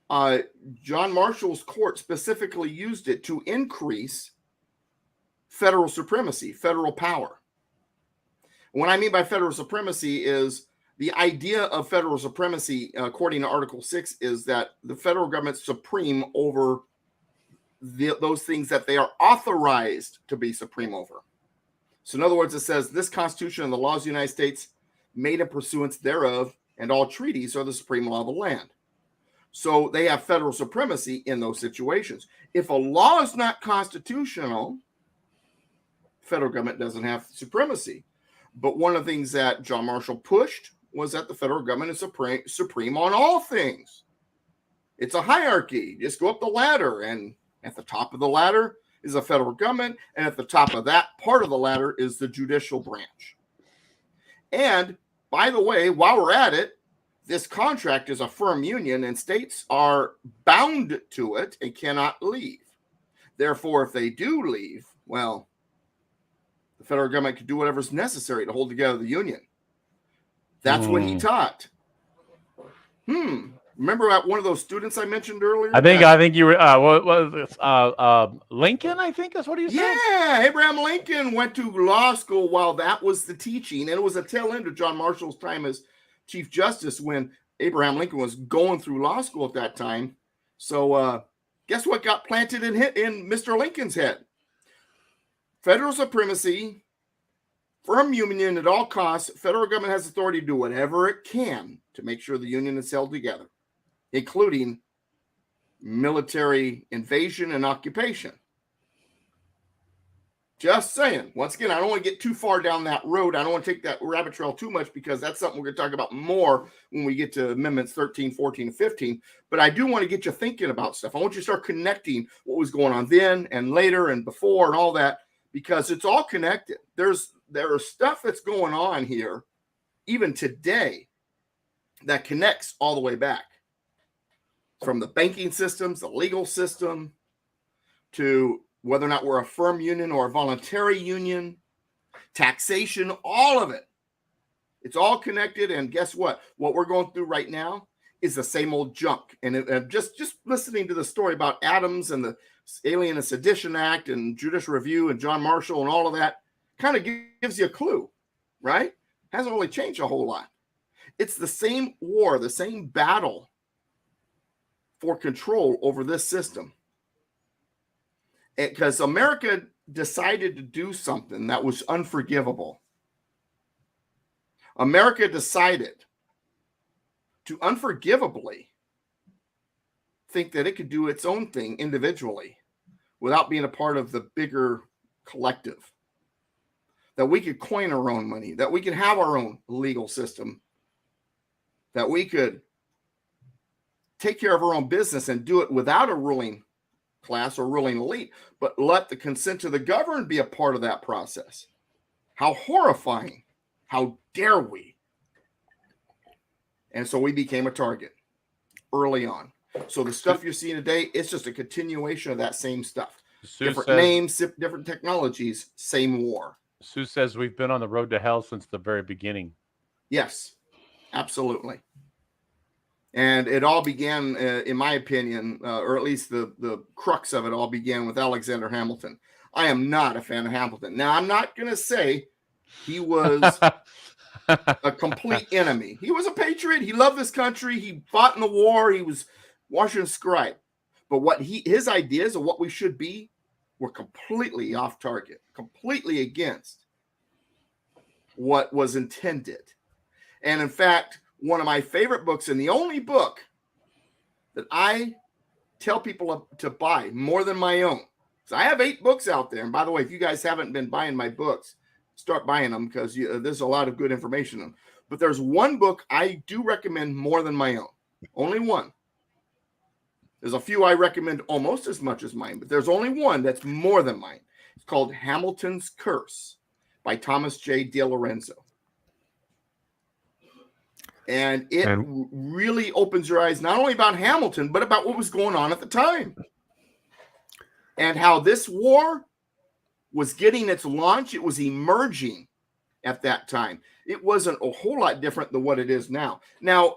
John Marshall's court specifically used it to increase federal supremacy, federal power. What I mean by federal supremacy is the idea of federal supremacy, according to Article 6, is that the federal government's supreme over those things that they are authorized to be supreme over. So in other words, it says this Constitution and the laws of the United States made in pursuance thereof, and all treaties are the supreme law of the land. So they have federal supremacy in those situations. If a law is not constitutional, federal government doesn't have supremacy. But one of the things that John Marshall pushed was that the federal government is supreme on all things. It's a hierarchy. Just go up the ladder, and at the top of the ladder is the federal government, and at the top of that part of the ladder is the judicial branch. And by the way, while we're at it, this contract is a firm union, and states are bound to it and cannot leave. Therefore, if they do leave, well, the federal government can do whatever's necessary to hold together the union. That's what he taught. Remember one of those students I mentioned earlier? I think you were Lincoln, I think that's what he said. Yeah, Abraham Lincoln went to law school while that was the teaching, and it was a tail end of John Marshall's time as Chief Justice when Abraham Lincoln was going through law school at that time. So guess what got planted in Mr. Lincoln's head? Federal supremacy, firm union at all costs. Federal government has authority to do whatever it can to make sure the union is held together, including military invasion and occupation. Just saying. Once again, I don't want to get too far down that road. I don't want to take that rabbit trail too much because that's something we're going to talk about more when we get to Amendments 13, 14, and 15. But I do want to get you thinking about stuff. I want you to start connecting what was going on then and later and before and all that, because it's all connected. There is stuff that's going on here, even today, that connects all the way back. From the banking systems, the legal system, to whether or not we're a firm union or a voluntary union, taxation, all of it. It's all connected. And guess what? What we're going through right now is the same old junk. And just listening to the story about Adams and the Alien and Sedition Act and Judicial Review and John Marshall and all of that kind of gives you a clue, right? Hasn't really changed a whole lot. It's the same war, the same battle for control over this system. Because America decided to do something that was unforgivable. America decided to unforgivably think that it could do its own thing individually without being a part of the bigger collective. That we could coin our own money, that we could have our own legal system, that we could take care of our own business and do it without a ruling class or ruling elite, but let the consent of the governed be a part of that process. How horrifying. How dare we? And so we became a target early on. So the stuff you're seeing today, it's just a continuation of that same stuff. Different names, different technologies, same war. Sue says we've been on the road to hell since the very beginning. Yes, absolutely. And it all began, in my opinion, or at least the crux of it all began with Alexander Hamilton. I am not a fan of Hamilton. Now, I'm not going to say he was a complete enemy. He was a patriot. He loved this country. He fought in the war. He was Washington scribe. But what his ideas of what we should be were completely off target, completely against what was intended. And in fact, one of my favorite books, and the only book that I tell people to buy more than my own. So I have 8 books out there. And by the way, if you guys haven't been buying my books, start buying them because there's a lot of good information in them. But there's one book I do recommend more than my own. Only one. There's a few I recommend almost as much as mine, but there's only one that's more than mine. It's called Hamilton's Curse by Thomas J. DiLorenzo. And it really opens your eyes not only about Hamilton, but about what was going on at the time. And how this war was getting its launch. It was emerging at that time. It wasn't a whole lot different than what it is now. Now,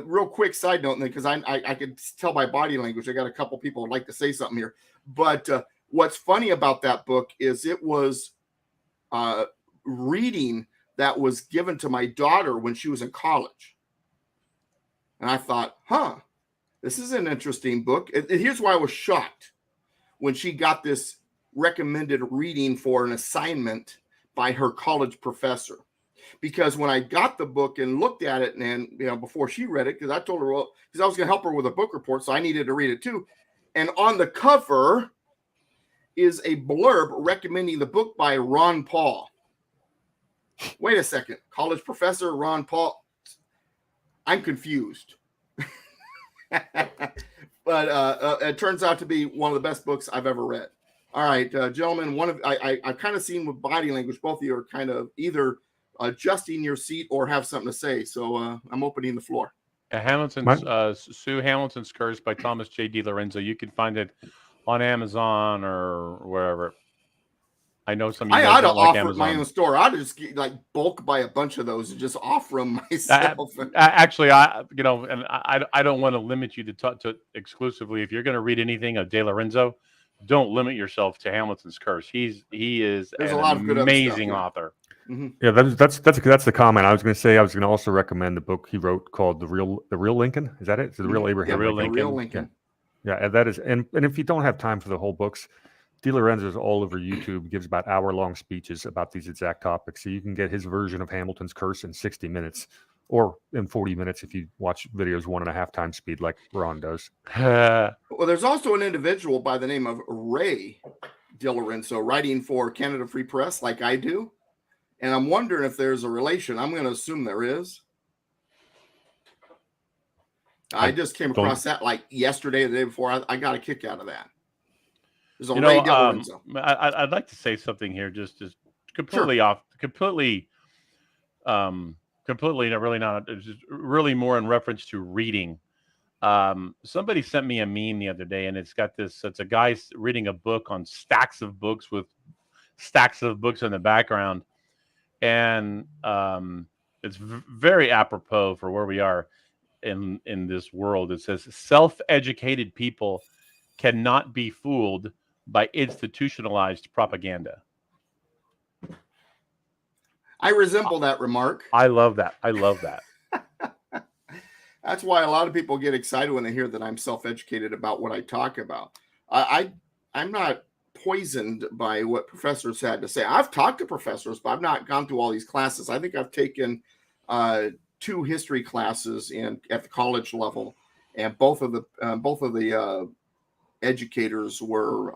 real quick side note, because I could tell by body language, I got a couple people would like to say something here. But what's funny about that book is it was reading that was given to my daughter when she was in college. And I thought, this is an interesting book. Here's why I was shocked when she got this recommended reading for an assignment by her college professor. Because when I got the book and looked at it, and before she read it, because I told her, because I was going to help her with a book report, so I needed to read it too. And on the cover is a blurb recommending the book by Ron Paul. Wait a second, college professor Ron Paul. I'm confused. But it turns out to be one of the best books I've ever read. All right, gentlemen, I've kind of seen with body language, both of you are kind of either adjusting your seat or have something to say. So I'm opening the floor. Sue Hamilton's Curse by Thomas J. DiLorenzo. You can find it on Amazon or wherever. I know some of you guys don't like Amazon. My own store. I'd just bulk buy a bunch of those and just offer them myself. Actually, I don't want to limit you to talk to exclusively. If you're going to read anything of DiLorenzo, don't limit yourself to Hamilton's Curse. He is an amazing author. Mm-hmm. Yeah, that's the comment. I was going to say. I was going to also recommend the book he wrote called The Real Lincoln. Is that it? The Real Abraham. The Real Lincoln. Lincoln. Real Lincoln. Yeah, that is. And if you don't have time for the whole books, DiLorenzo is all over YouTube. Gives about hour-long speeches about these exact topics, so you can get his version of Hamilton's Curse in 60 minutes, or in 40 minutes if you watch videos 1.5 times speed like Ron does. Well, there's also an individual by the name of Ray DiLorenzo writing for Canada Free Press like I do. And I'm wondering if there's a relation. I'm going to assume there is. I just came across that like yesterday or the day before. I got a kick out of that. There's a Ray DiLorenzo. I'd like to say something here, just completely off, completely, really not, just really more in reference to reading. Somebody sent me a meme the other day, and it's a guy reading a book on stacks of books with stacks of books in the background. And it's very apropos for where we are in this world. It says self-educated people cannot be fooled by institutionalized propaganda. I resemble that remark. I love that. That's why a lot of people get excited when they hear that I'm self-educated about what I talk about. I'm not poisoned by what professors had to say. I've talked to professors, but I've not gone through all these classes. I think I've taken 2 history classes at the college level, and both of the educators were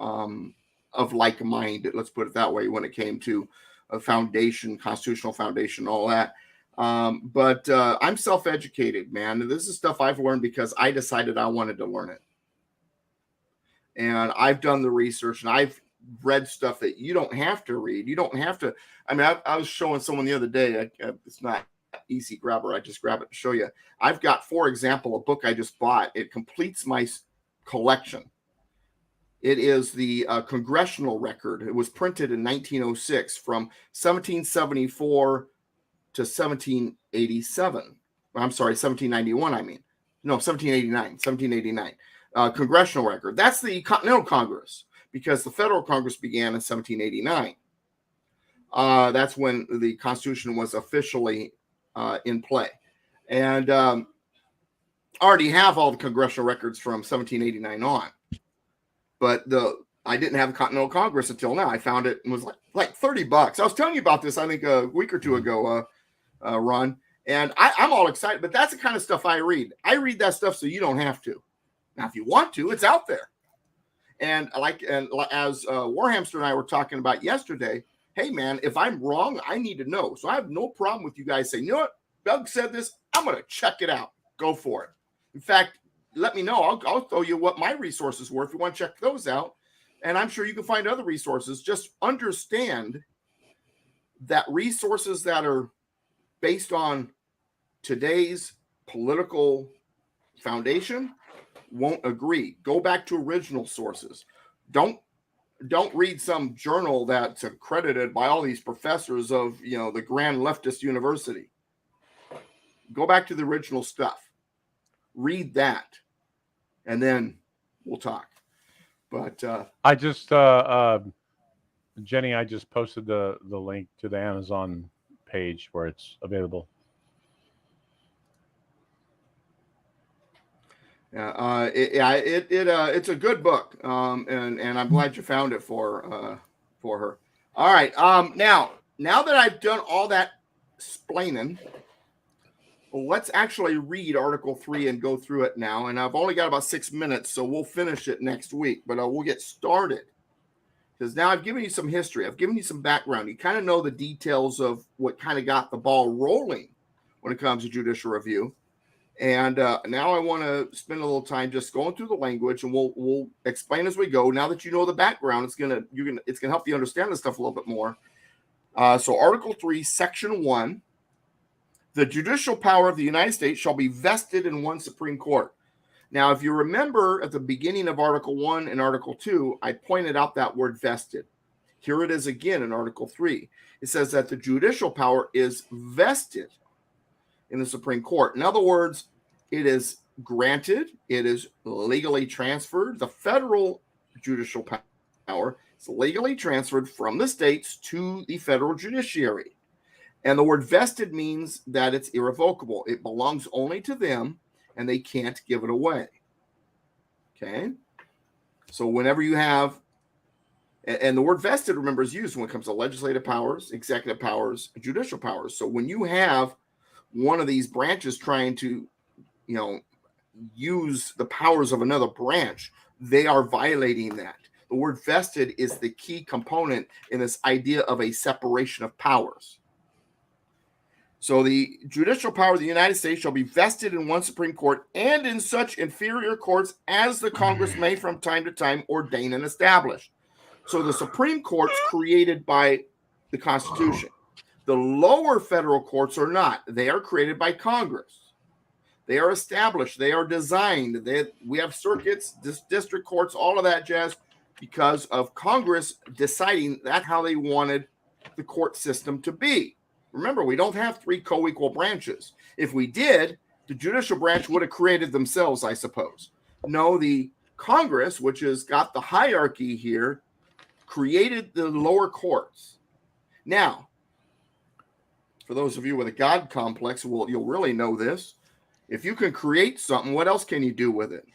of like mind. Let's put it that way. When it came to a foundation, constitutional foundation, all that. But I'm self-educated, man. This is stuff I've learned because I decided I wanted to learn it. And I've done the research, and I've read stuff that you don't have to read. You don't have to. I mean, I was showing someone the other day. It's not easy grabber. I just grab it to show you. I've got, for example, a book I just bought. It completes my collection. It is the Congressional Record. It was printed in 1906 from 1774 to 1787. I'm sorry, 1791. I mean, no, 1789. Congressional Record. That's the Continental Congress, because the Federal Congress began in 1789. That's when the Constitution was officially in play. And I already have all the congressional records from 1789 on. But I didn't have the Continental Congress until now. I found it and was like $30. I was telling you about this, I think, a week or two ago, Ron. And I'm all excited, but that's the kind of stuff I read. I read that stuff so you don't have to. Now, if you want to, it's out there. And as Warhamster and I were talking about yesterday, hey, man, if I'm wrong, I need to know. So I have no problem with you guys saying, you know what, Doug said this, I'm going to check it out. Go for it. In fact, let me know. I'll tell you what my resources were if you want to check those out. And I'm sure you can find other resources. Just understand that resources that are based on today's political foundation won't agree. Go back to original sources. Don't read some journal that's accredited by all these professors of, the grand leftist university. Go back to the original stuff. Read that, and then we'll talk. But I just Jenny, I just posted the link to the Amazon page where it's available. It's a good book, and I'm glad you found it for her. All right, now that I've done all that explaining, let's actually read Article 3 and go through it now. And I've only got about 6 minutes, so we'll finish it next week. But we'll get started, because now I've given you some history. I've given you some background. You kind of know the details of what kind of got the ball rolling when it comes to judicial review. And now I want to spend a little time just going through the language, and we'll explain as we go. Now that you know the background, it's gonna help you understand this stuff a little bit more. So Article 3, Section 1, the judicial power of the United States shall be vested in one Supreme Court. Now, if you remember at the beginning of Article 1 and Article 2, I pointed out that word vested. Here it is again in Article 3. It says that the judicial power is vested in the Supreme Court. In other words, it is granted, it is legally transferred. The federal judicial power is legally transferred from the states to the federal judiciary. And the word vested means that it's irrevocable. It belongs only to them, and they can't give it away. Okay? So whenever you have, and the word vested, remember, is used when it comes to legislative powers, executive powers, judicial powers. So when you have one of these branches trying to, use the powers of another branch, they are violating that. The word vested is the key component in this idea of a separation of powers. So the judicial power of the United States shall be vested in one Supreme Court and in such inferior courts as the Congress may from time to time ordain and establish. So the Supreme Court's created by the Constitution. The lower federal courts are not. They are created by Congress. They are established. They are designed. We have circuits, district courts, all of that jazz, because of Congress deciding that's how they wanted the court system to be. Remember, we don't have 3 co-equal branches. If we did, the judicial branch would have created themselves, I suppose. No, the Congress, which has got the hierarchy here, created the lower courts. Now, for those of you with a God complex, you'll really know this. If you can create something, what else can you do with it?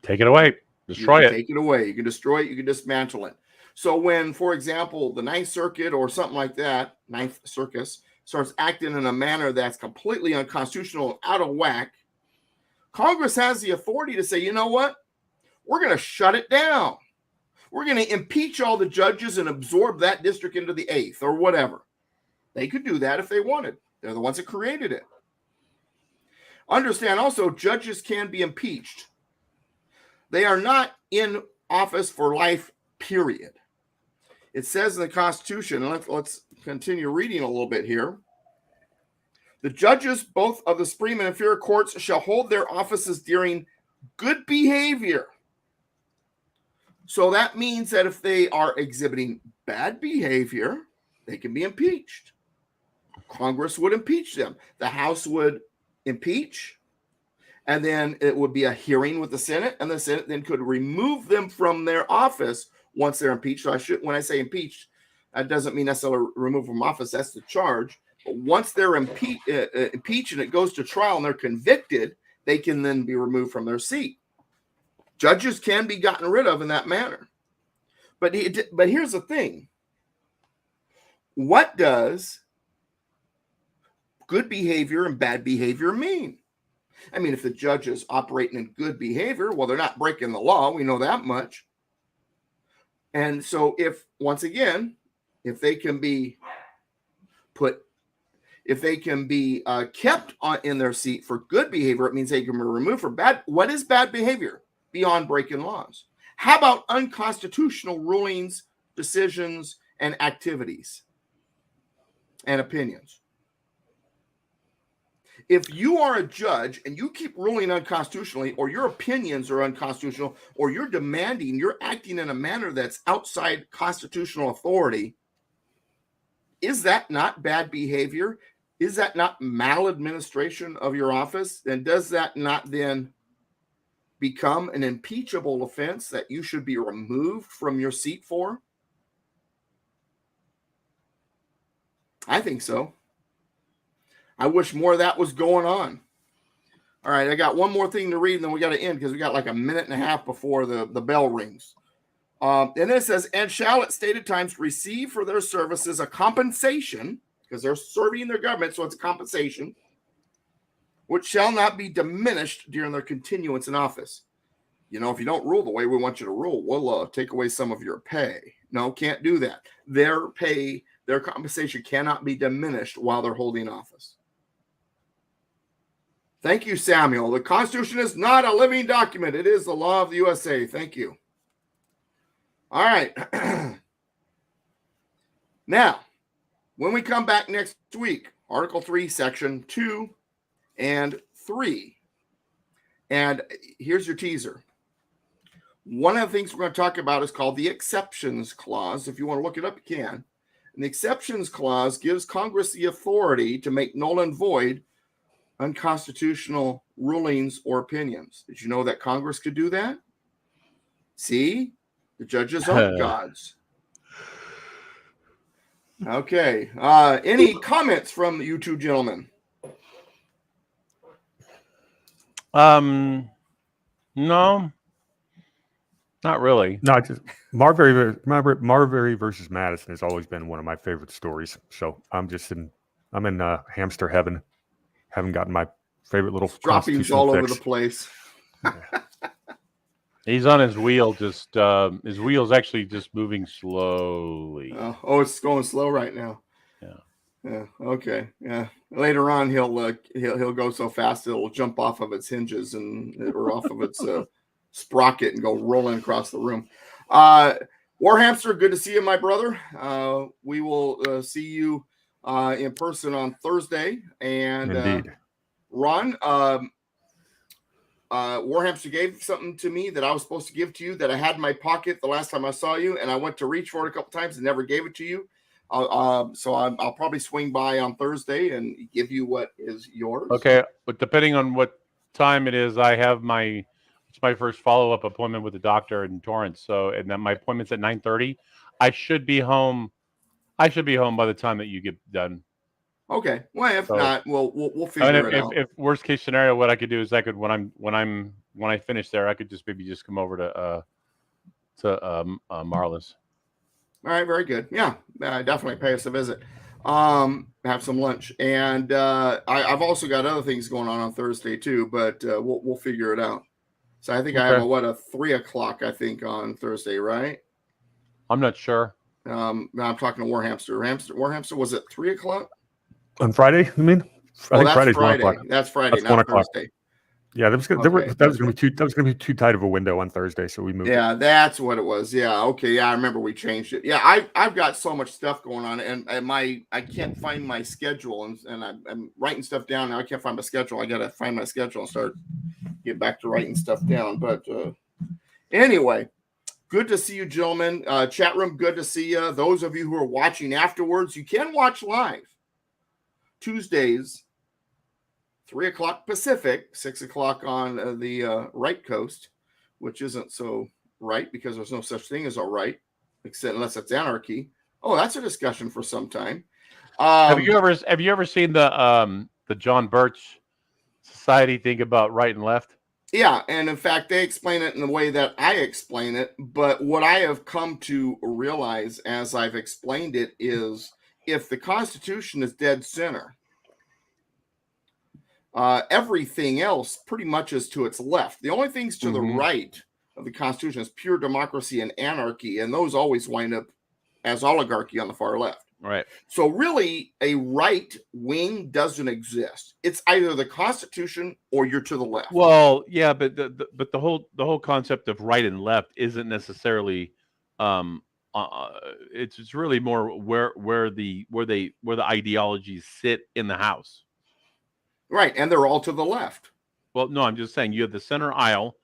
Take it away. Destroy it. Take it away. You can destroy it. You can dismantle it. So when, for example, the Ninth Circuit or something like that, Ninth Circus, starts acting in a manner that's completely unconstitutional and out of whack, Congress has the authority to say, you know what? We're going to shut it down. We're going to impeach all the judges and absorb that district into the 8th or whatever. They could do that if they wanted. They're the ones that created it. Understand also, judges can be impeached. They are not in office for life, period. It says in the Constitution, and let's continue reading a little bit here. The judges, both of the Supreme and inferior courts, shall hold their offices during good behavior. So that means that if they are exhibiting bad behavior, they can be impeached. Congress would impeach them. The House would impeach, and then it would be a hearing with the Senate, and the Senate then could remove them from their office once they're impeached. So when I say impeached, that doesn't mean necessarily removed from office. That's the charge. But once they're impeached and it goes to trial and they're convicted, they can then be removed from their seat. Judges can be gotten rid of in that manner. But here's the thing. What does good behavior and bad behavior mean? I mean, if the judge is operating in good behavior, well, they're not breaking the law. We know that much. And so if they can be kept in their seat for good behavior, it means they can be removed for bad. What is bad behavior beyond breaking laws? How about unconstitutional rulings, decisions, and activities and opinions? If you are a judge and you keep ruling unconstitutionally, or your opinions are unconstitutional, or you're acting in a manner that's outside constitutional authority, is that not bad behavior? Is that not maladministration of your office? And does that not then become an impeachable offense that you should be removed from your seat for? I think so. I wish more of that was going on. All right, I got one more thing to read, and then we got to end because we got like a minute and a half before the bell rings. And then it says, and shall at stated times receive for their services a compensation, because they're serving their government, so it's a compensation, which shall not be diminished during their continuance in office. You know, if you don't rule the way we want you to rule, we'll take away some of your pay. No, can't do that. Their pay, their compensation cannot be diminished while they're holding office. Thank you, Samuel. The Constitution is not a living document. It is the law of the USA. Thank you. All right. Now, when we come back next week, Article 3, Section 2 and 3. And here's your teaser. One of the things we're going to talk about is called the Exceptions Clause. If you want to look it up, you can. And the Exceptions Clause gives Congress the authority to make null and void unconstitutional rulings or opinions. Did you know that Congress could do that? See? The judges aren't gods. Okay. Any comments from you two gentlemen? No, not really. No, just Marbury versus Madison has always been one of my favorite stories. So I'm in hamster heaven. Haven't gotten my favorite little droppings all over the place. He's on his wheel. Just his wheel's actually just moving slowly. Oh, it's going slow right now. Yeah. Okay. Yeah. Later on, he'll go so fast it'll jump off of its hinges or off of its sprocket and go rolling across the room. Warhamster, good to see you, my brother. We will see you in person on Thursday. And indeed, Ron, Warhamster gave something to me that I was supposed to give to you that I had in my pocket the last time I saw you, and I went to reach for it a couple times and never gave it to you. So I'll probably swing by on Thursday and give you what is yours. Okay, but depending on what time it is, I have it's my first follow-up appointment with the doctor in Torrance. So, and then my appointment's at 9:30. I should be home. by the time that you get done. Okay. Well, if not, we'll figure it out. If worst case scenario, what I could do is when I finish there, I could just come over to Marla's. All right, very good. Yeah, definitely pay us a visit. Have some lunch, and I've also got other things going on Thursday too, but we'll figure it out. So I think I have a 3 o'clock, I think, on Thursday, right? I'm not sure. I'm talking to Warhamster. Warhamster, was it 3 o'clock on Friday? You mean? I think Friday's Friday. 1 o'clock. That's Friday, not 1 o'clock. Thursday. Yeah, that was going to be too tight of a window on Thursday, so we moved. Yeah, that's what it was. Yeah, okay. Yeah, I remember we changed it. Yeah, I've got so much stuff going on, and I can't find my schedule, and I'm writing stuff down now. I can't find my schedule. I got to find my schedule and get back to writing stuff down. But anyway, good to see you, gentlemen. Chat room, good to see you. Those of you who are watching afterwards, you can watch live Tuesdays. 3 o'clock Pacific, 6 o'clock on the right coast, which isn't so right because there's no such thing as a right, except unless it's anarchy. Oh, that's a discussion for some time. Have you ever seen the John Birch Society thing about right and left? Yeah, and in fact, they explain it in the way that I explain it. But what I have come to realize as I've explained it is, if the Constitution is dead center, everything else pretty much is to its left. The only things to the right of the Constitution is pure democracy and anarchy, and those always wind up as oligarchy on the far left. Right. So really, a right wing doesn't exist. It's either the Constitution or you're to the left. Well, yeah, but the whole concept of right and left isn't necessarily. It's really more where the ideologies sit in the House. Right, and they're all to the left. Well, no, I'm just saying you have the center aisle.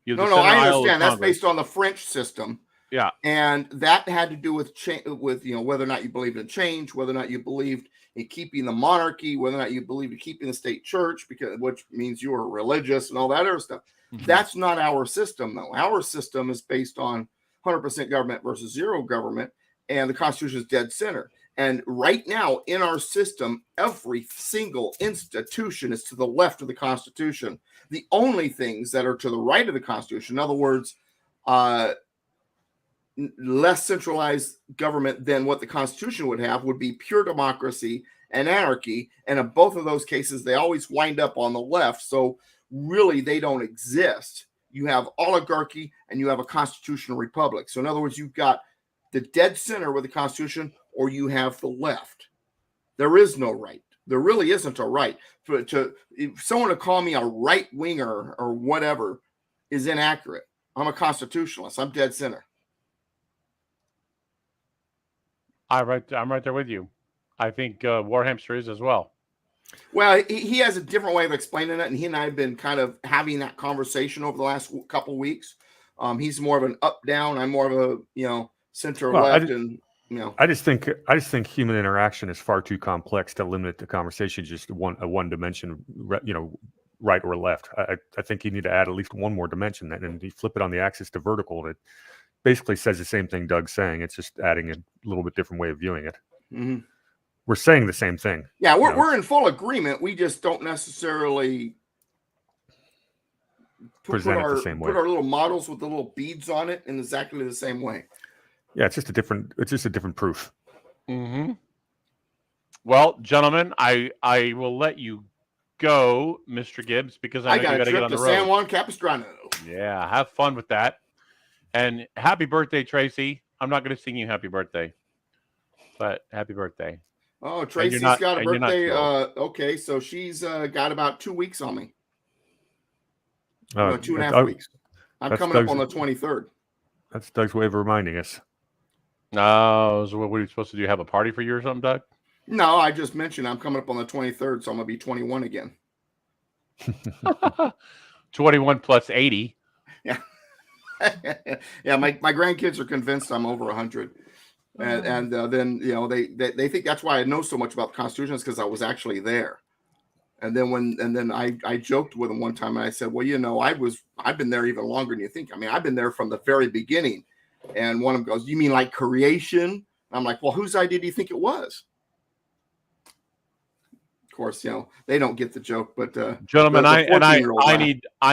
I understand. That's based on the French system. Yeah, and that had to do with whether or not you believed in change, whether or not you believed in keeping the monarchy, whether or not you believed in keeping the state church, which means you were religious and all that other stuff. Mm-hmm. That's not our system, though. Our system is based on 100% government versus zero government, and the Constitution is dead center. And right now in our system, every single institution is to the left of the Constitution. The only things that are to the right of the Constitution, in other words, less centralized government than what the Constitution would have, would be pure democracy and anarchy. And in both of those cases, they always wind up on the left. So really, they don't exist. You have oligarchy and you have a constitutional republic. So in other words, you've got the dead center with the Constitution, or you have the left. There is no right. There really isn't a right. If someone to call me a right winger or whatever is inaccurate. I'm a constitutionalist. I'm dead center. I'm right there with you. I think Warhamster is as well. Well, he has a different way of explaining it, and he and I have been kind of having that conversation over the last couple of weeks. He's more of an up-down. I'm more of a center-left, I just think human interaction is far too complex to limit the conversation just one dimension, right or left. I think you need to add at least one more dimension, and you flip it on the axis to vertical, and it basically says the same thing Doug's saying. It's just adding a little bit different way of viewing it. Mm-hmm. We're saying the same thing. Yeah, we're in full agreement. We just don't necessarily present it the same way. Put our little models with the little beads on it in exactly the same way. Yeah, it's just a different proof. Mm-hmm. Well, gentlemen, I will let you go, Mr. Gibbs, because I know got you a got to get trip on to the San road. Juan Capistrano. Yeah, have fun with that. And happy birthday, Tracy. I'm not going to sing you happy birthday, but happy birthday. Oh, And Tracy's you're not, got a and you're not birthday. too old. Okay, so she's got about 2 weeks on me. Oh, No, 2.5 Doug- weeks. I'm that's coming up Doug's- on the 23rd. That's Doug's way of reminding us. Oh, so what are you supposed to do? Have a party for you or something, Doug? No, I just mentioned I'm coming up on the 23rd, so I'm gonna be 21 again. 21 plus 80. Yeah. Yeah, my grandkids are convinced I'm over 100. And then, you know, they think that's why I know so much about the Constitution, is because I was actually there. And then I joked with them one time, and I said, well, you know, I've been there even longer than you think. I mean, I've been there from the very beginning. And one of them goes, you mean like creation? I'm like, well, whose idea do you think it was? Of course, you know, they don't get the joke, but Gentlemen, I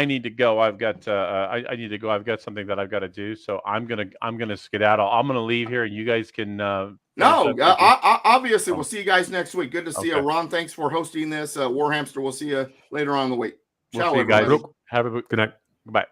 need to go. I've got I need to go. I've got something that I've got to do. So I'm gonna skedaddle. I'm gonna leave here, and you guys can. Obviously, we'll see you guys next week. Good to see you, Ron. Thanks for hosting this. Warhamster. We'll see you later on in the week. We'll Ciao, see you guys. everybody. Have a good night. Goodbye.